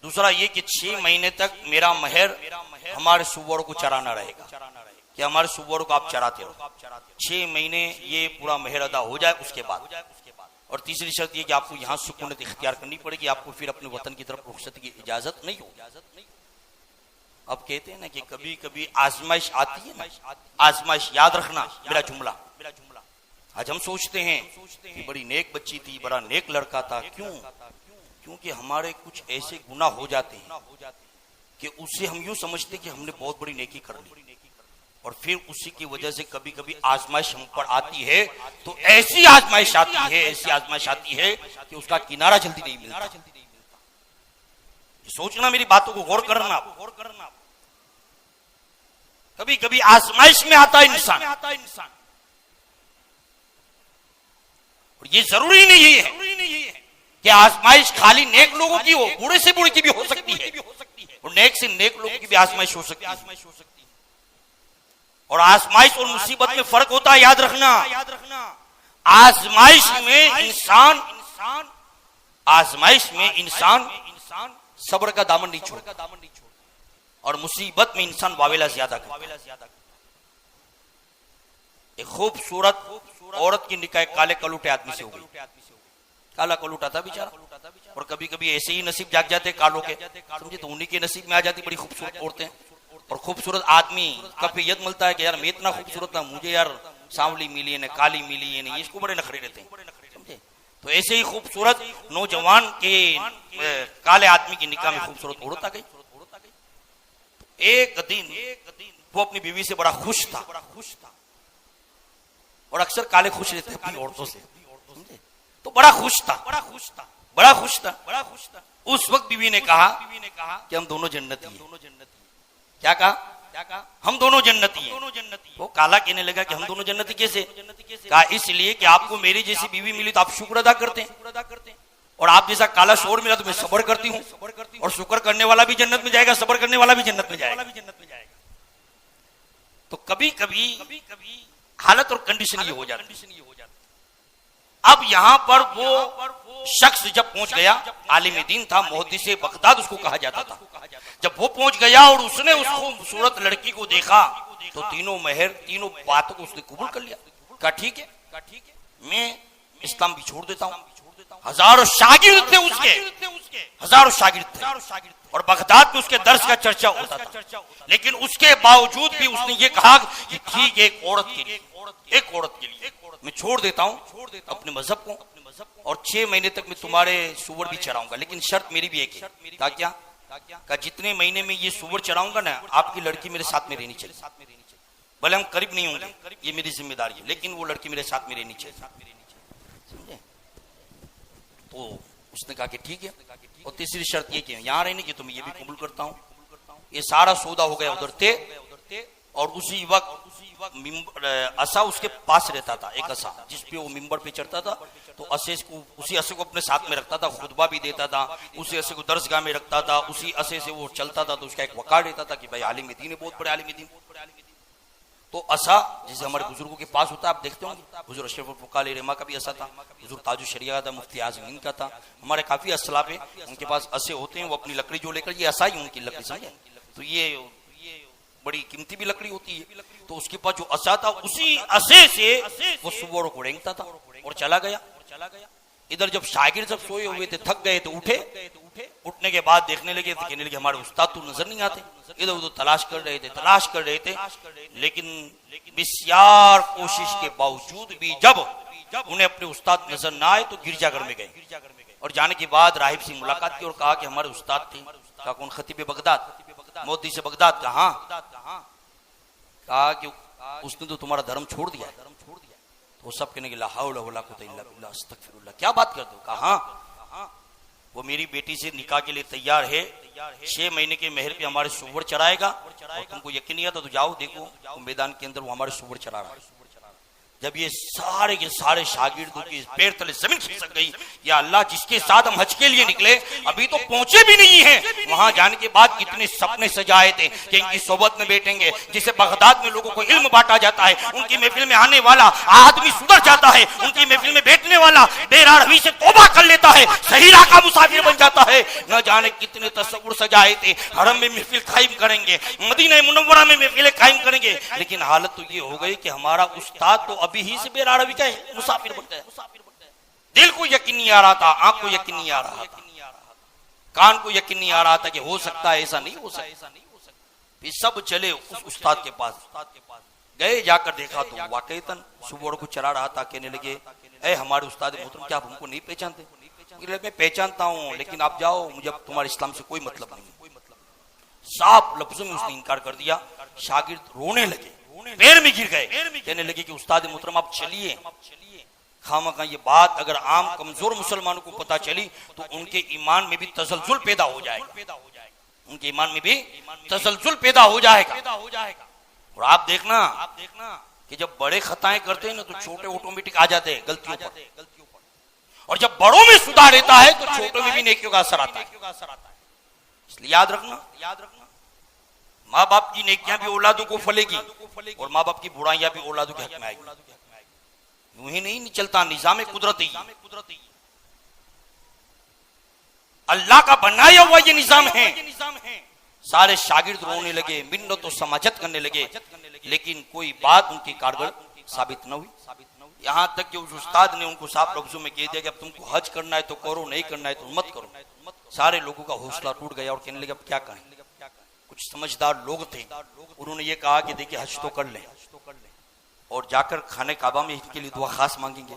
दूसरा ये कि 6 महीने तक मेरा महर हमारे सुअरों को चराना रहेगा, कि हमारे सुअरों को आप चराते रहो, 6 महीने ये पूरा महर अदा हो जाए उसके बाद। और तीसरी शर्त ये कि आपको यहाँ सुकूनत इख्तियार करनी पड़ेगी, आपको फिर अपने वतन की तरफ रुखसत की इजाजत नहीं होगी। अब कहते हैं ना कि कभी कभी आजमाइश आती है ना, आजमाइश याद रखना मेरा जुमला। आज हम सोचते हैं कि बड़ी नेक बच्ची थी, बड़ा नेक लड़का था, क्योंकि हमारे कुछ ऐसे गुनाह हो जाते हैं कि उससे हम यूं समझते कि हमने बहुत बड़ी नेकी कर ली और फिर उसी की वजह से कभी कभी आजमाइश हम पर आती है, तो ऐसी आजमाइश आती है कि उसका किनारा जल्दी नहीं मिलता। सोचना, मेरी बातों को गौर करना। कभी कभी आजमाइश में आता है इंसान, और ये जरूरी नहीं है कि आजमाइश खाली नेक लोगों की हो, बूढ़े से बूढ़े की भी हो सकती है और नेक से नेक लोगों की भी आजमाइश हो सकती है। और आजमाइश और मुसीबत में फर्क होता है, याद रखना। आजमाइश में इंसान सब्र का दामन नहीं छोड़ता और मुसीबत में इंसान वावेला ज्यादा करता। एक खूबसूरत औरत की निकाह काले कलूटे आदमी से हो गई, काला कलूटा था बेचारा। और कभी कभी ऐसे ही नसीब जाग जाते कालों के, समझे, तो उन्हीं के नसीब में आ जाती बड़ी खूबसूरत औरतें। और खूबसूरत आदमी कभी यद मिलता है कि यार मैं इतना खूबसूरत था, मुझे यार सांवली मिली है ना, काली मिली है ना, इसको बड़े नखरे रहते हैं, समझे। तो तो ऐसे ही खूबसूरत नौजवान के काले आदमी की निकाह में खूबसूरत औरत आ गई। एक दिन वो अपनी बीवी से बड़ा खुश था, और अक्सर काले खुश रहते हैं अपनी औरतों से, तो बड़ा खुश था। उस वक्त बीवी ने कहा कि हम दोनों जन्नती हैं। क्या कहा? हम दोनों जन्नती हैं। वो काला कहने लगा कि हम दोनों जन्नती कैसे? कहा इसलिए कि आपको मेरी जैसी बीवी मिली तो आप शुक्र अदा करते हैं, और आप जैसा काला शोर मिला तो मैं सब्र करती हूँ, और शुक्र करने वाला भी जन्नत में जाएगा, सब्र करने वाला भी जन्नत में जाएगा। तो कभी कभी हालत और कंडीशन ये हो जाती। अब यहां पर वो शख्स जब पहुंच गया, आलिम दीन था, मुहद्दिस बगदाद उसको कहा जाता था। जब वो पहुंच गया और उसने उस खूबसूरत लड़की को देखा तो तीनों बातों को उसने कबूल कर लिया। कहा ठीक है, मैं इस्लाम भी छोड़ देता हूं। हजारों शागिर्द थे उसके, हजारों शागिर्द थे, और बगदाद में उसके दर्स का चर्चा होता था। लेकिन उसके बावजूद भी उसने ये कहा कि ठीक है, एक औरत के लिए मैं छोड़ देता हूं अपने मजहब को, और 6 महीने तक मैं तुम्हारे सुवर भी चराऊंगा, लेकिन शर्त मेरी भी एक है। कहा क्या? कहा जितने महीने में ये सुवर चराऊंगा ना, आपकी लड़की मेरे साथ में रहनी चाहिए। भले हम करीब नहीं होंगे, ये मेरी जिम्मेदारी है, लेकिन वो लड़की मेरे साथ में रहनी चाहिए। समझे? तो उसने कहा कि ठीक है, और तीसरी शर्त ये कि यहाँ रहने की, तो मैं ये भी कबूल करता हूँ। ये सारा सौदा हो गया उधर थे, और उसी वक्त असा उसके पास रहता था, एक असा जिसपे वो मिंबर पे चढ़ता था। तो उसी असे को अपने साथ में रखता था, खुतबा भी देता था, उसी असे को दरसगाह में रखता था, उसी असे से वो चलता था। तो उसका एक वकार रहता था कि भाई आलिम दीन है, बहुत बड़े आलिम दीन। तो असा जैसे हमारे बुजुर्गों के पास होता है, आप देखते होंगे, हुजूर अशरफुल फुकाहा रहमा का भी असा था, हुजूर ताजुश शरिया था, मुफ्ती आज़म हिंद का था। हमारे काफी असलाफ है, उनके पास असे होते हैं, वो अपनी लकड़ी जो लेकर, ये असा ही उनकी लकड़ी, समझे? तो ये बड़ी कीमती भी लकड़ी होती है। तो उसके पास जो असा था, उसी असे से वो सुअरों को रेंगता था और चला गया। इधर जब शागिर्द सब सोए हुए थे, थक गए, तो उठने के बाद देखने लगे, तो कहने लगे हमारे उस्ताद तो नजर नहीं आते। इधर उधर तलाश कर रहे थे, लेकिन बिस्यार कोशिश के बावजूद भी जब उन्हें अपने उस्ताद नजर न आए तो गिरजाघर में गए, और जाने के बाद राहिब से मुलाकात की और कहा कि हमारे उस्ताद थे। कहा कौन? खतीब बगदाद, मोदी से बगदाद। कहा कि उसने तो तुम्हारा धर्म छोड़ दिया। तो सब कहने ला हौला वला कुव्वता इल्ला बिल्लाह, अस्तगफिरुल्लाह, क्या बात करते हो? कहा वो मेरी बेटी से निकाह के लिए तैयार है, 6 महीने के मेहर पे हमारे सुवर चराएगा, और तुमको यकीन नहीं आता तो जाओ देखो, तो मैदान के अंदर वो हमारे सुवर चरा रहा है। जब ये सारे के सारे शागिर्दों के पैर तले जमीन खिसक गई, या अल्लाह, जिसके साथ हम हज के लिए निकले अभी तो पहुंचे भी नहीं हैं, वहां जाने के बाद कितने सपने सजाए थे कि इनकी सोबत में बैठेंगे। जिसे बगदाद में लोगों को इल्म बांटा जाता है, उनकी महफिल में आने वाला आदमी सुधर जाता है, उनकी महफिल में बैठने वाला बेरारवी से तौबा कर लेता है, सही राह का मुसाफिर बन जाता है। न जाने कितने तस्वुर सजाए थे, हरम में महफिल कायम करेंगे, मदीना मुनव्वरा में महफिल कायम करेंगे, लेकिन हालत तो ये हो गई कि हमारा उस्ताद तो अभी ही से बेरारवी का मुसाफिर बन गया। दिल को यकीन नहीं आ रहा था, आंख को यकीन नहीं आ रहा था, कान को यकीन नहीं आ रहा था कि हो सकता है, ऐसा नहीं हो सकता। फिर सब चले उस उस्ताद के पास गए, जाकर देखा तो वाकईतन सुबह को चरा रहा था। कहने लगे ए हमारे उस्ताद मोहतरम, क्या आप हमको नहीं पहचानते? मैं पहचानता हूं, लेकिन आप जाओ, मुझे तुम्हारे इस्लाम से कोई मतलब नहीं। साफ लफ्जों में उसने इनकार कर दिया। शागिर्द रोने लगे, पैर में गिर गए, कहने लगे कि उस्ताद मोहतरम आप चलिए, खामखा ये बात अगर आम कमजोर मुसलमानों को पता चली तो उनके ईमान में भी तसलजुल पैदा हो जाएगा, उनके ईमान में भी तसलजुल पैदा हो जाएगा। और आप देखना कि जब बड़े खताएं करते हैं ना तो छोटे ऑटोमेटिक आ जाते हैं गलतियों पर, और जब बड़ों में सुधार रहता है तो छोटों में भी नेकियों का असर आता है। इसलिए याद रखना, माँ बाप की नेकियां भी औलादों को फलेगी, और माँ बाप की बुराइयां भी औलादों के हक में आएगी। यूं ही नहीं चलता, निजाम कुदरती, अल्लाह का बनाया हुआ ये निजाम है। सारे शागिर्द रोने लगे, मिन्नत और समाजत करने लगे, लेकिन कोई बात उनकी कारगर साबित न हुई। यहां तक कि उस उस्ताद ने उनको साफ लफ्जों में कह दिया कि अब तुमको हज करना है तो करो, नहीं करना है तो मत करो। सारे लोगों का हौसला टूट गया और कहने लगे अब क्या करें। कुछ समझदार लोग थे, उन्होंने ये कहा कि देखिए हज तो कर लें, और जाकर खाने काबा में इनके लिए दुआ खास मांगेंगे।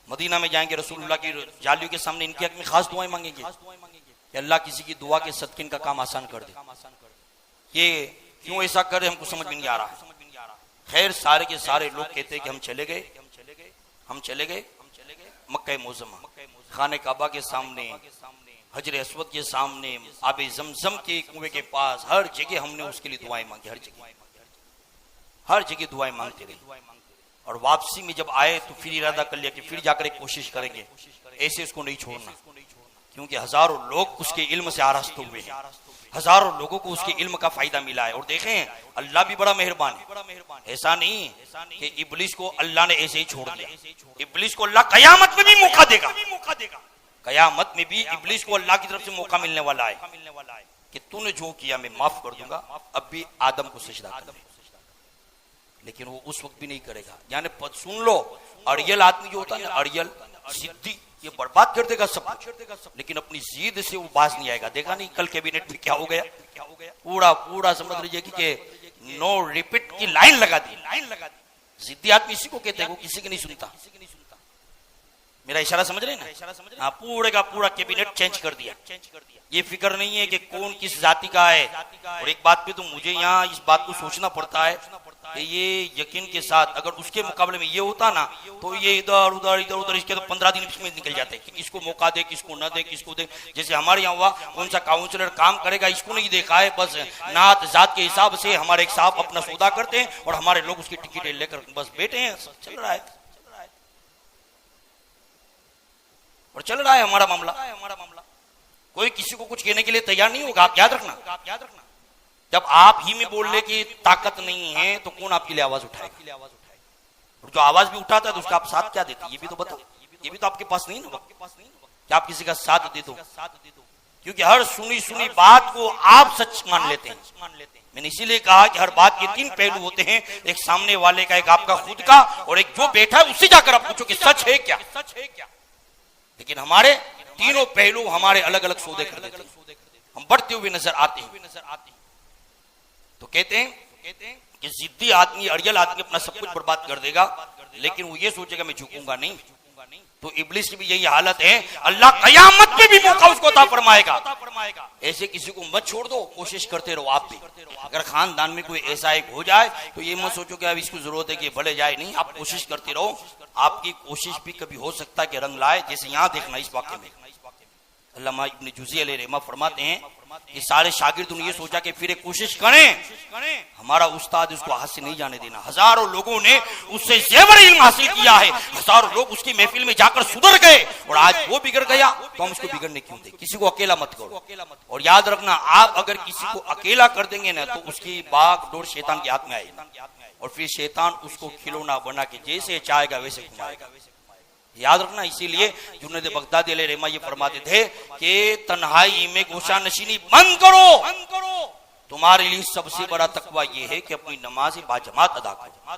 मदीना में जाएंगे रसूलुल्लाह की जालियों के सामने इनके हक में खास दुआएं मांगेंगे कि अल्लाह किसी की दुआ के सदके इनका काम आसान कर दे। ये क्यों ऐसा करे हमको समझ में नहीं आ रहा है। खैर सारे के सारे लोग कहते हैं कि हम चले गए मक्का मुअज़्ज़मा, खाने काबा के सामने, हजर अस्वद के सामने, आबे जमजम के कुएं के पास, हर जगह हमने उसके लिए दुआएं मांगी, हर जगह दुआएं मांगते रहे। और वापसी में जब आए तो फिर इरादा कर लिया कि फिर जाकर एक कोशिश करेंगे, ऐसे उसको नहीं छोड़ना, क्योंकि हजारों लोग उसके इल्म से आरास्त हुए हैं, हजारों लोगों को उसके इल्म का फायदा मिला है। और देखें अल्लाह भी बड़ा मेहरबान है, ऐसा नहीं कि इब्लिस को अल्लाह ने ऐसे ही छोड़ दिया। इब्लिस को अल्लाह कयामत में भी मौका देगा, कयामत में भी इब्लिस को अल्लाह की तरफ से मौका मिलने वाला है कि तूने जो किया मैं माफ कर दूंगा, अब भी आदम को सजदा कर दे। लेकिन वो उस वक्त भी नहीं करेगा। यानी सुन लो, अड़ियल आदमी जो होता है ना, अड़ियल जिद्दी, ये बर्बाद कर देगा सब, लेकिन अपनी जिद से वो बाज नहीं आएगा। देखा नहीं कल कैबिनेट में क्या हो गया, पूरा समझ लीजिए कि नो रिपीट की लाइन लगा दी। जिद्दी आदमी इसी को कहते हैं, वो किसी की नहीं सुनता। मेरा इशारा समझ रहे ना? हाँ, पूरे का पूरा कैबिनेट चेंज कर दिया। ये फिक्र नहीं है कि कौन किस जाति का है। और एक बात पे तो मुझे यहाँ इस बात को सोचना पड़ता है कि ये यकीन के साथ अगर उसके मुकाबले में ये होता ना, तो ये इधर उधर इसके तो 15 दिन इसमें निकल जाते कि किसको मौका दे, किसको न दे, किसको दे। जैसे हमारे यहाँ हुआ, कौन सा काउंसलर काम करेगा इसको नहीं देखा है, बस नात जात के हिसाब से हमारे एक साहब अपना सौदा करते हैं और हमारे लोग उसकी टिकट लेकर बस बैठे हैं। चल रहा है और चल रहा है हमारा मामला। कोई किसी को कुछ कहने के लिए तैयार नहीं होगा। आप याद रखना, जब आप ही में बोलने की ताकत नहीं है तो कौन आपके लिए आवाज उठाएगा? और जो आवाज भी उठाता है तो उसका आप साथ क्या देते, ये भी तो बताओ। ये भी तो आपके पास नहीं ना कि आप किसी का साथ दे दो, क्योंकि हर सुनी बात को आप सच मान लेते हैं। मैंने इसीलिए कहा कि हर बात के 3 पहलू होते हैं, एक सामने वाले का, एक आपका खुद का, और एक जो बैठा है उससे जाकर आप पूछो कि सच है क्या। लेकिन हमारे तीनों पहलू हमारे अलग अलग सौदे कर देते हैं, हम बढ़ते हुए नजर आते हैं। तो कहते हैं कि जिद्दी आदमी, अड़ियल आदमी अपना सब कुछ बर्बाद कर देगा, लेकिन वो ये सोचेगा मैं झुकूंगा नहीं। तो इब्लिस की भी यही हालत है, अल्लाह कयामत में भी मौका उसको अता फरमाएगा। ऐसे किसी को मत छोड़ दो, कोशिश करते रहो आप भी। अगर खानदान में कोई ऐसा एक हो जाए तो ये मत सोचो कि अब इसको जरूरत है कि भले जाए, नहीं, आप कोशिश करते रहो। आपकी कोशिश भी कभी हो सकता है कि रंग लाए। जैसे यहाँ देखना इस वाक्य में अल्लामा इब्न जुज़ी अलैहि रहमा फरमाते हैं कि सारे शागिर्दों ने ये सोचा कि फिर एक कोशिश करें, हमारा उस्ताद उसको हाथ से नहीं जाने देना। हजारों लोगों ने उससे ज़ेवर इल्म हासिल किया है, हजारों लोग उसकी महफिल में जाकर सुधर गए, और आज वो बिगड़ गया तो हम उसको बिगड़ने क्यों दे। किसी को अकेला मत करो। और याद रखना, आप अगर किसी को अकेला कर देंगे ना तो उसकी बागडोर शैतान के हाथ में आएगी, और फिर शैतान उसको खिलौना बना के जैसे चाहेगा वैसे घुमाएगा। याद रखना। इसीलिए जुनैद बगदादी अलैहि रहमा ये फरमाते थे कि तन्हाई में गोशा नशीनी बंद करो, तुम्हारे लिए सबसे बड़ा तकवा ये है कि अपनी नमाज बाजमात अदा करो।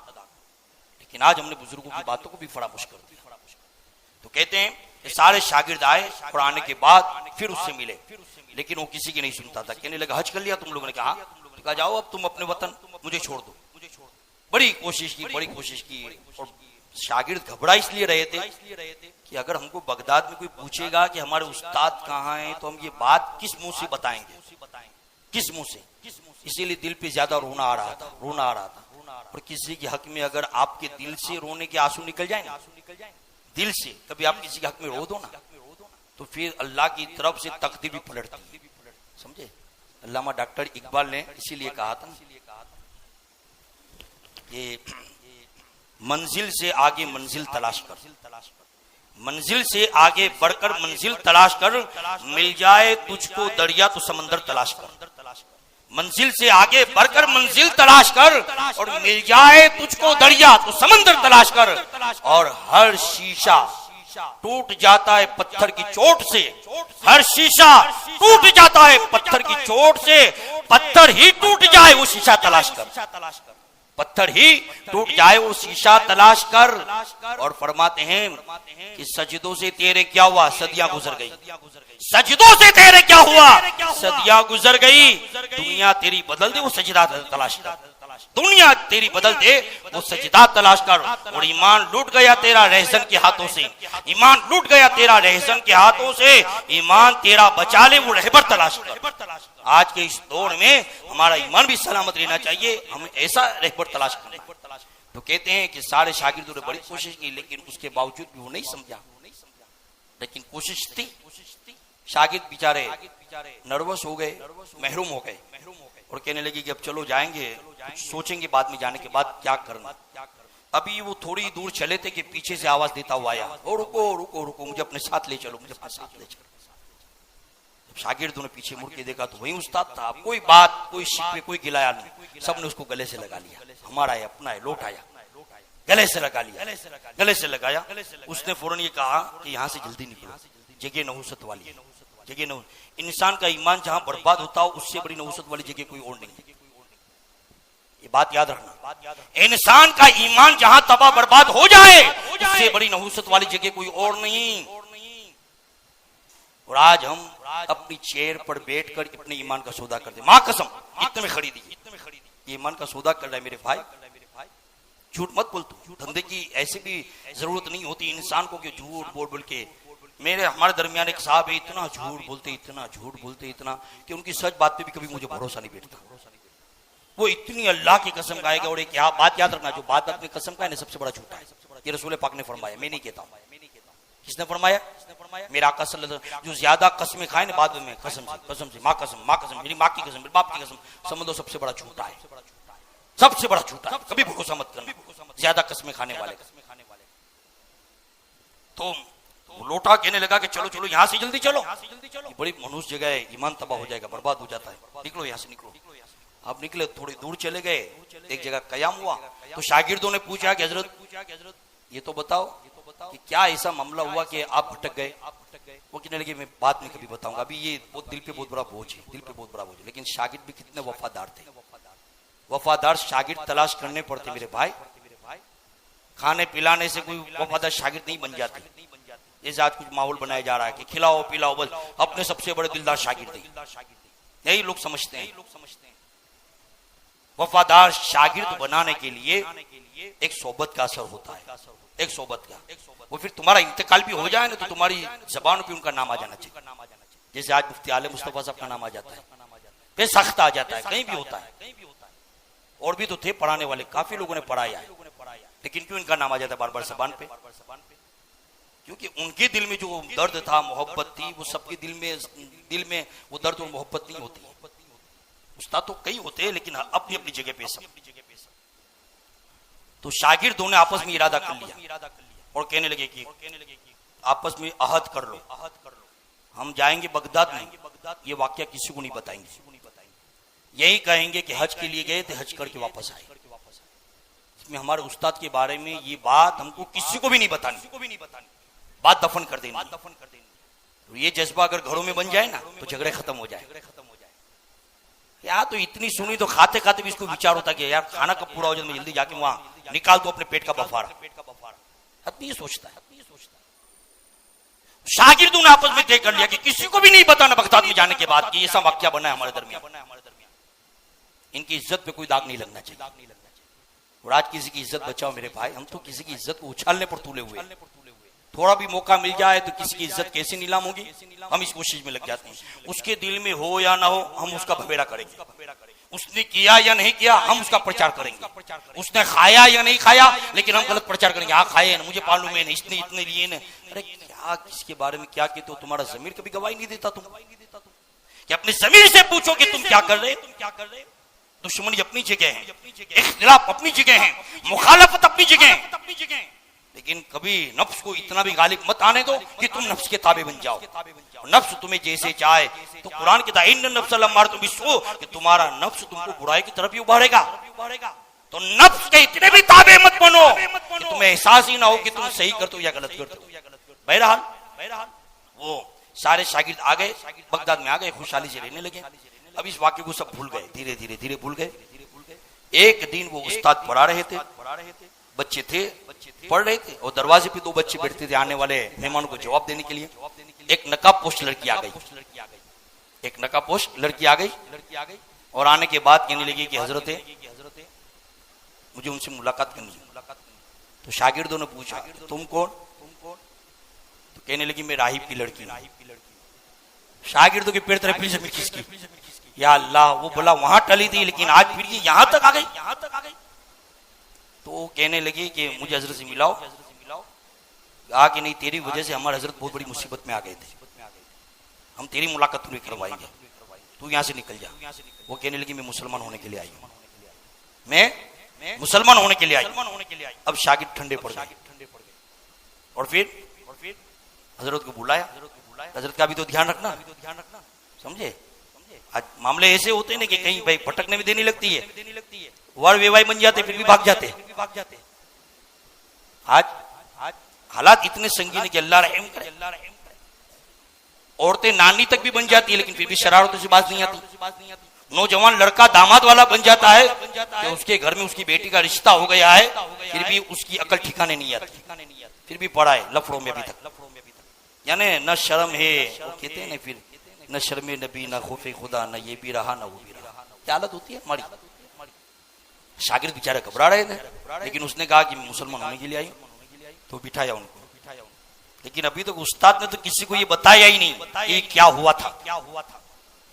लेकिन आज हमने बुजुर्गों की बातों को भी फरामोश कर दिया। तो कहते हैं कि सारे शागिर्द आए और आने के बाद फिर उससे मिले, लेकिन वो किसी की नहीं सुनता था। कहने लगा हज कर लिया तुम लोगों ने? कहा जाओ अब तुम अपने वतन, मुझे छोड़ दो। बड़ी कोशिश की और शागिर्द घबरा इसलिए रहे थे कि अगर हमको बगदाद में कोई पूछेगा कि हमारे उस्ताद कहाँ हैं तो हम ये बात किस मुंह से बताएंगे, किस मुंह से। इसीलिए दिल पे ज्यादा रोना आ रहा था। और किसी के हक में अगर आपके दिल से रोने के आंसू निकल जाए ना, दिल से कभी आप किसी के हक में रो दो ना, तो फिर अल्लाह की तरफ से तकदीर भी पलटती। समझे? अल्लामा डॉक्टर इकबाल ने इसीलिए कहा था ये मंजिल से आगे मंजिल तलाश कर, मंजिल से आगे बढ़कर मंजिल तलाश कर, मिल जाए तुझको दरिया तो समंदर तलाश कर। मंजिल से आगे बढ़कर मंजिल तलाश कर, और मिल जाए तुझको दरिया तो समंदर तलाश कर। और हर शीशा टूट जाता है पत्थर की चोट से, हर शीशा टूट जाता है पत्थर की चोट से, पत्थर ही टूट जाए वो शीशा तलाश कर, पत्थर ही टूट जाए वो शीशा तलाश कर। और फरमाते हैं कि सजदों से तेरे क्या हुआ, सदियां गुजर गई। सजदों से तेरे क्या हुआ, सदियां गुजर गई। दुनिया तेरी बदल दे वो सजदा तलाश कर। दुनिया तेरी बदल दे वो सजदा तलाश कर। और ईमान लूट गया तेरा रहसन के हाथों से, ईमान लूट गया तेरा रहसन के हाथों से, ईमान तेरा बचा ले वो रहबर तलाश कर। आज के इस दौर में हमारा ईमान भी सलामत रहना चाहिए, हमें ऐसा रहबर तलाश करना। तो कहते हैं कि सारे शागिर्दों ने बड़ी कोशिश की, लेकिन उसके बावजूद भी वो नहीं समझा, लेकिन कोशिश थी। शागिर्द बेचारे नर्वस हो गए, महरूम हो गए और कहने लगे कि अब चलो जाएंगे, कुछ सोचेंगे बाद में, जाने के बाद क्या करना। अभी वो थोड़ी दूर चले थे कि पीछे से आवाज देता हुआ आया, ओ रुको रुको रुको, मुझे अपने साथ ले चलो, मुझे अपने साथ ले चलो। शागिर्दों ने पीछे मुड़ के देखा तो वही उस्ताद था। कोई बात, कोई शिकवे, कोई गिलाया नहीं, सबने उसको गले से लगा लिया। हमारा है, अपना है, लौट आया, गले से लगा लिया, गले से लगाया। उसने फौरन ये कहा कि यहाँ से जल्दी निकलो, जगह नहुसत वाली है, जगह नहुसत। इंसान का ईमान जहां बर्बाद होता हो उससे बड़ी नहुसत वाली जगह कोई और नहीं है, ये बात याद रखना। इंसान का ईमान जहां तबाह बर्बाद हो जाए उससे बड़ी नहुसत वाली जगह कोई और नहीं। और आज हम अपनी चेयर पर बैठकर अपने ईमान का सौदा करते, मां कसम इतने में खरीदी, ईमान का सौदा कर रहा है मेरे भाई। झूठ मत बोल तू, धंधे की ऐसी भी जरूरत नहीं होती इंसान को कि झूठ बोल बोल के। हमारे दरमियान एक साहब है, इतना झूठ बोलते, इतना झूठ बोलते, इतना कि उनकी सच बात पे भी कभी मुझे भरोसा नहीं बैठता। वो इतनी अल्लाह की कसम खाएगा। और एक बात याद रखना, जो बात अपनी कसम का है सबसे बड़ा झूठा है। ये रसूल पाक ने फरमाया, मैं नहीं कहता हूं। किसने फरमाया? मेरा आका सल्लल्लाहु अलैहि वसल्लम। जो ज्यादा कसमें खाए ना बाद में, कसम से, माँ कसम, मेरी माँ की कसम, मेरे बाप की कसम, समझ लो सबसे बड़ा झूठा है, सबसे बड़ा झूठा है। कभी भरोसा मत करना ज्यादा कसमें खाने वाले। तो लोटा कहने लगा कि चलो चलो यहाँ से जल्दी चलो, बड़ी मनुष्य जगह है, ईमान तबाह हो जाएगा, बर्बाद हो जाता है, निकलो यहाँ से निकलो। आप निकले, थोड़ी दूर चले गए, एक जगह कयाम हुआ। तो शागिर्दों ने पूछा कि हजरत ये तो बताओ कि क्या ऐसा मामला हुआ कि आप भटक गए। वो कहने लगे मैं बाद में कभी बताऊंगा, अभी ये दिल पे बहुत बड़ा बोझ है, दिल पे बहुत बड़ा बोझ है। लेकिन शागिर्द भी कितने वफादार थे, वफादार शागिर्द तलाश करने पड़ते मेरे भाई। खाने पिलाने से कोई वफादार शागिर्द नहीं बन जाते। जैसे आज कुछ माहौल बनाया जा रहा है कि खिलाओ पिलाओ, बस अपने सबसे बड़े दिलदार शागिर्द यही लोग समझते हैं। वफादार शागिर्द बनाने के लिए एक सोबत का असर होता है, एक सोबत का। वो फिर तुम्हारा इंतकाल भी हो जाए ना तो तुम्हारी जबान पे उनका नाम आ जाना चाहिए। जैसे आज मुफ्ती आले मुस्तफा साहब का नाम आ जाता है, फिर सख्त आ जाता है, कहीं भी होता है। और भी तो थे पढ़ाने वाले, काफी लोगों ने पढ़ाया है, लेकिन क्यों इनका नाम आ जाता है बार बार जबान पे? क्योंकि उनके दिल में जो दर्द था, मोहब्बत थी, वो सबके दिल में वो दर्द और मोहब्बत नहीं होती। उस्ताद तो कई होते हैं लेकिन अपनी अपनी जगह पे सब। तो शागिर्दों ने आपस में इरादा कर लिया और कहने लगे कि आपस में अहद कर लो, हम जाएंगे बगदाद में, ये वाकया किसी को नहीं बताएंगे, यही कहेंगे कि हज के लिए गए थे, हज करके वापस आए। इसमें हमारे उस्ताद के बारे में ये बात हमको किसी को भी नहीं बतानी, बात दफन कर देनी। तो ये जज्बा अगर घरों में बन जाए ना तो झगड़े खत्म हो जाए। यार तो इतनी सुनी तो खाते खाते भी इसको विचार होता कि यार खाना कब पूरा हो जाए, मैं जल्दी जाके वहां निकाल दो अपने पेट का बफारा। आदमी ये सोचता है। शागिर्दों ने आपस में तय कर लिया कि किसी को भी नहीं बताना बगदाद में जाने के बाद कि ऐसा वाकया बना है हमारे दरमियान। इनकी इज्जत पे कोई दाग नहीं लगना चाहिए। और आज किसी की इज्जत बचाओ मेरे भाई, हम तो किसी की इज्जत को उछालने पर तुले हुए। थोड़ा भी मौका मिल जाए तो किसी की इज्जत कैसे नीलाम होगी, हम इस कोशिश में लग जाते हैं। उसके दिल में हो या ना हो हम उसका भवेड़ा करेंगे। उसने किया या नहीं किया हम उसका प्रचार करेंगे। उसने खाया या नहीं खाया लेकिन हम गलत प्रचार करेंगे, हाँ खाए ना, मुझे मालूम है ना, इसने इतने लिए ना। अरे क्या किसके बारे में क्या कहते हो? तुम्हारा जमीर कभी गवाही नहीं देता तुम? कि अपने जमीर से पूछो कि तुम क्या कर रहे हो। दुश्मनी अपनी जगह है, इख्तिलाफ अपनी जगह है, मुखालफत अपनी जगह है, लेकिन कभी नफ्स को इतना भी गालिब मत आने दो कि तुम नफ्स के ताबे बन जाओ। नफ्स तुम्हें जैसे चाहे, तो कुरान के कि तुम्हारा नफ्स तुमको बुराई की तरफ ही उभारेगा। तो नफ्स के इतने भी ताबे मत बनो कि तुम्हें एहसास ही ना हो कि तुम सही करते हो या गलत करते हो। बहरहाल वो सारे शागिर्द आ गए, बगदाद में आ गए, खुशहाली से रहने लगे। अब इस वाक्य को सब भूल गए, धीरे धीरे भूल गए। एक दिन वो उस्ताद पढ़ा रहे थे, बच्चे थे पढ़ रहे थे, और दरवाजे पे दो बच्चे बैठते थे आने वाले मेहमानों को जवाब देने के लिए। एक नकाबपोश लड़की आ गई, एक नकाबपोश लड़की आ गई और आने के बाद कहने लगी कि हजरत मुझे उनसे मुलाकात करनी है। तो शागिर्दों ने पूछा तुम कौन? तो कहने लगी मैं राहिब की लड़की हूं। शागिर्दों के पेड़ तरफ से किसकी? या अल्लाह, वो बोला वहां टली थी लेकिन आज फिर ये यहां तक आ गई। तो वो कहने लगी कि मुझे हजरत से मिलाओ। कहा कि नहीं, तेरी वजह से हमारे हजरत बहुत बड़ी मुसीबत में आ गए थे, हम तेरी मुलाकात तुम्हें करवाएंगे, तू यहां से निकल जा। वो कहने लगी मैं मुसलमान होने के लिए आई हूं, मैं मुसलमान होने के लिए आई। अब शागिर्द ठंडे पड़ गए और फिर हजरत को बुलाया। हजरत का भी तो ध्यान रखना, समझे। आज मामले ऐसे होते हैं ना कि कहीं भाई भटकने में देनी लगती है, वर वेवाई बन जाते फिर भी भाग जाते। आज हालात इतने संगीन है कि अल्लाह रहम करे। औरतें नानी तक भी बन जाती है लेकिन फिर भी शरारतों से बात नहीं आती। नौजवान लड़का दामाद वाला बन जाता है कि उसके घर में उसकी बेटी का रिश्ता हो गया है, फिर भी उसकी अकल ठिकाने नहीं आती, फिर भी पड़ा है लफड़ों में अभी तक। यानी न शर्म है, वो कहते हैं ना फिर न शर्म नबी न खौफे खुदा, न ये भी रहा न वो भी रहा। क्या हालत होती है हमारी। शागिर्द बेचारे घबरा रहे थे लेकिन उसने कहा कि मैं मुसलमान होने के लिए आई, तो बिठाया उनको। लेकिन अभी तक उस्ताद ने तो किसी को ये बताया ही नहीं कि क्या हुआ था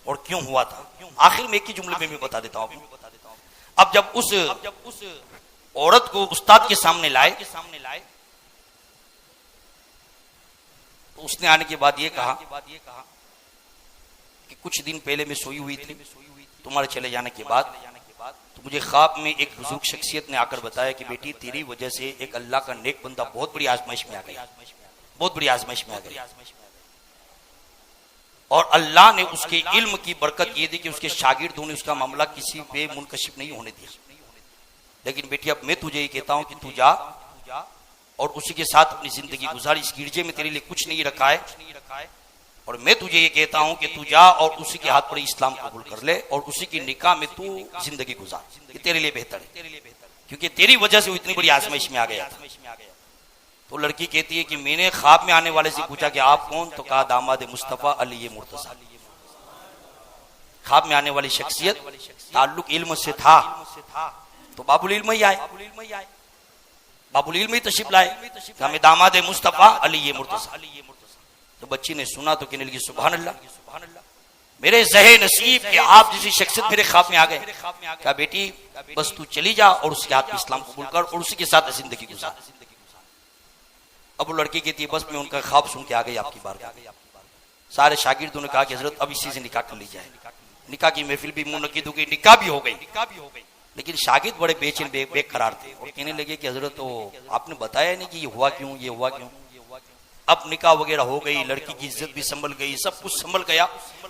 और क्यों हुआ था। आखिर में एक ही जुमले में मैं बता देता हूं। अब जब उस औरत को उस्ताद के सामने लाए तो उसने आने के बाद ये कहा कि कुछ दिन पहले मैं सोई हुई थी तुम्हारे चले जाने के बाद, तो मुझे ख्वाब में एक बुजुर्ग शख्सियत ने आकर बताया कि बेटी तेरी वजह से एक अल्लाह का नेक बंदा बहुत बड़ी आजमाइश में आ गया, बहुत बड़ी आजमाइश में आ गया। और अल्लाह ने उसके इल्म की बरकत ये दी कि उसके शागिर्दों ने उसका मामला किसी पे मुनकशिफ नहीं होने दिया। लेकिन बेटी अब मैं तुझे ये कहता हूं कि तू जा और उसी के साथ अपनी जिंदगी गुजार। इस गिरजे में तेरे लिए कुछ नहीं रखा है और मैं तुझे ये कहता हूं कि तू जा और उसी के हाथ पर इस्लाम कबूल कर ले और उसी की निकाह में तू जिंदगी गुजार। ये तेरे लिए बेहतर है क्योंकि तेरी वजह से वो इतनी बड़ी आजमाइश में आ गया था। तो लड़की कहती है कि मैंने ख्वाब में आने वाले से पूछा कि आप कौन, तो कहा दामाद मुस्तफा अली मुर्तजा। ख्वाब में आने वाली शख्सियत ताल्लुक इल्म से था तो बाबुल इल्म ही आए, बाबुल इल्म ही तशरीफ लाए। कहा मैं दामाद मुस्तफा अली मुर्तजा। तो बच्ची ने सुना तो कहने लगी सुभान अल्लाह, मेरे ज़हे नसीब कि आप जैसी शख्सियत मेरे ख्वाब में आ गए। कहा बेटी बस तू चली जा और उसके हाथ में इस्लाम कबूल कर और उसी के साथ जिंदगी गुजार। अब वो लड़की कहती है बस मैं उनका ख्वाब सुन के आ गई आपकी बार। सारे शागिर्दों ने कहा कि हजरत अब इसी से निकाह कर ली जाए। निकाह की महफिल भी मुनक्किद हो गई, निकाह भी हो गई। लेकिन शागिर्द बड़े बेचैन बेकरार थे और कहने लगे कि हजरत तो आपने बताया नहीं कि ये हुआ क्यों, ये हुआ क्यों। अब निकाह वगैरह हो गई, लड़की की इज्जत भी संभल गई, सब कुछ संभल गया।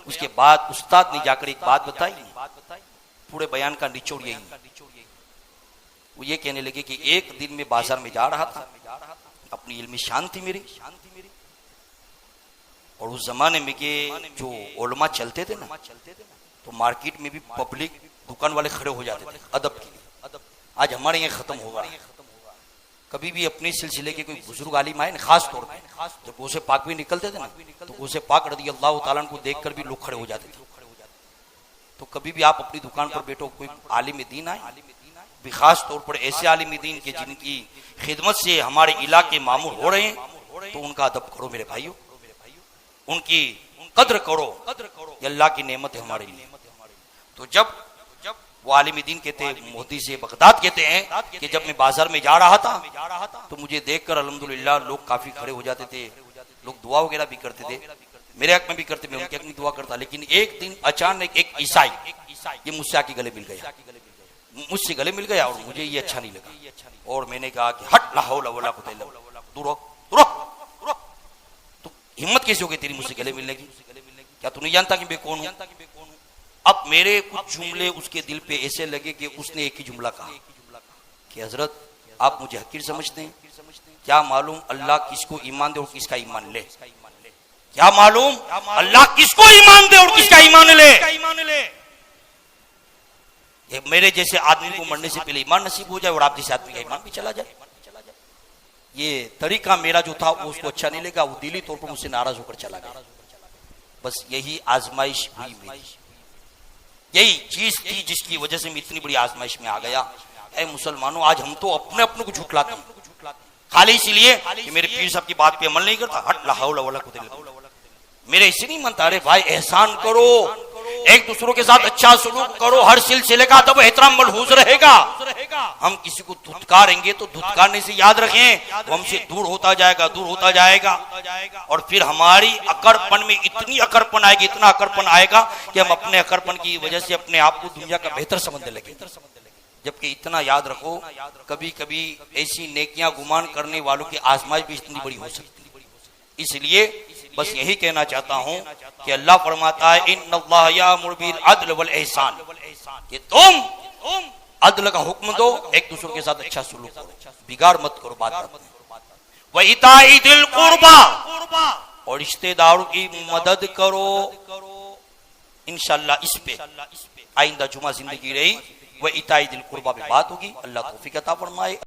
उसके बाद उस्ताद ने जाकर एक बात बताई, पूरे बयान का निचोड़ यही। वो ये कहने लगे कि एक दिन मैं बाजार में जा रहा था, अपनी इल्मी शान थी मेरी, और उस जमाने में के जो उलमा चलते थे ना तो मार्केट में भी पब्लिक दुकान वाले खड़े हो जाते थे अदब के लिए। आज हमारे यहाँ खत्म होगा। कभी भी अपने सिलसिले के कोई बुजुर्ग आलिम आए ना, खास तौर पे जब गौसे पाक भी निकलते थे ना तो गौसे पाक रज़ी अल्लाह ताला को देखकर भी लोग खड़े हो जाते थे। तो कभी भी आप अपनी दुकान पर बैठो, कोई आलिम दीन आए, भी खास तौर पर ऐसे आलिम दीन के जिनकी खिदमत से हमारे इलाके मामूर हो रहे हैं, तो उनका अदब करो मेरे भाइयों, उनकी कद्र करो, ये अल्लाह की नेमत है हमारे लिए। तो जब वो आलिम दीन कहते हैं, मोदी से बगदाद कहते हैं कि जब मैं बाजार में जा रहा था तो मुझे देखकर अल्हम्दुलिल्लाह लोग काफी खड़े हो जाते थे, लोग दुआ वगैरह भी करते थे, मेरे हक में भी करते, मैं उनके हक में दुआ करता। लेकिन एक दिन अचानक एक ईसाई ये मुझसे आके गले मिल गया, मुझसे गले मिल गया और मुझे ये अच्छा नहीं लगा और मैंने कहा कि हट, ला हौला वला कुव्वता इल्ला बिल्लाह, दूर हो। तो हिम्मत कैसे हो गई तेरी मुझसे गले मिलने की? क्या तू नहीं जानता कि मैं कौन हूं? अब मेरे कुछ जुमले उसके दिल पे ऐसे लगे कि उसने एक ही जुमला कहा कि हजरत आप मुझे हकीर समझते हैं, क्या मालूम अल्लाह किसको ईमान दे और किसका ईमान ले। क्या मालूम अल्लाह किसको ईमान दे और किसका ईमान ले। ये मेरे जैसे आदमी को मरने से पहले ईमान नसीब हो जाए और आप जैसे आदमी का ईमान भी चला जाए। ये तरीका मेरा जो था वो उसको अच्छा नहीं लगा, वो दिली तौर पर मुझसे नाराज होकर चला गया। बस यही आजमाइश हुई मेरी, यही चीज थी जिसकी वजह से मैं इतनी बड़ी आजमाइश में आ गया। ऐ मुसलमानों, आज हम तो अपने अपने को झुठलाते हैं खाली इसलिए कि मेरे पीर साहब की बात पे अमल नहीं करता, हट ला हौला वला कुछ मेरे इसे नहीं मानता। अरे भाई एहसान करो, एक दूसरों के साथ अच्छा सलूक करो, हर सिलसिले का तब एहतराम मलहूज रहेगा। हम किसी को धुतकारेंगे तो धुतकारने से याद रखें वो हमसे दूर होता जाएगा, दूर होता जाएगा, और फिर हमारी अकड़पन में इतनी अकड़पन आएगी, इतना अकड़पन आएगा कि हम अपने अकड़पन की वजह से अपने आप को दुनिया का बेहतर समझने लगे। जबकि इतना याद रखो, कभी कभी ऐसी नेकियां गुमान करने वालों की आजमाइश भी इतनी बड़ी हो सकती है। इसलिए बस यही कहना चाहता हूं कि अल्लाह फरमाता है इन्नल्लाह यामुरु बिल अद्ल वल एहसान, कि तुम अदल का हुक्म दो, एक दूसरे के साथ अच्छा सलूक करो, बिगाड़ मत करो बात में। व इताई दिल कुर्बा, और रिश्तेदारों की मदद करो। इंशाअल्लाह इस पे आइंदा जुमा जिंदगी रही व इताई दिल कुर्बा पे बात होगी। अल्लाह तौफीक अता फरमाए।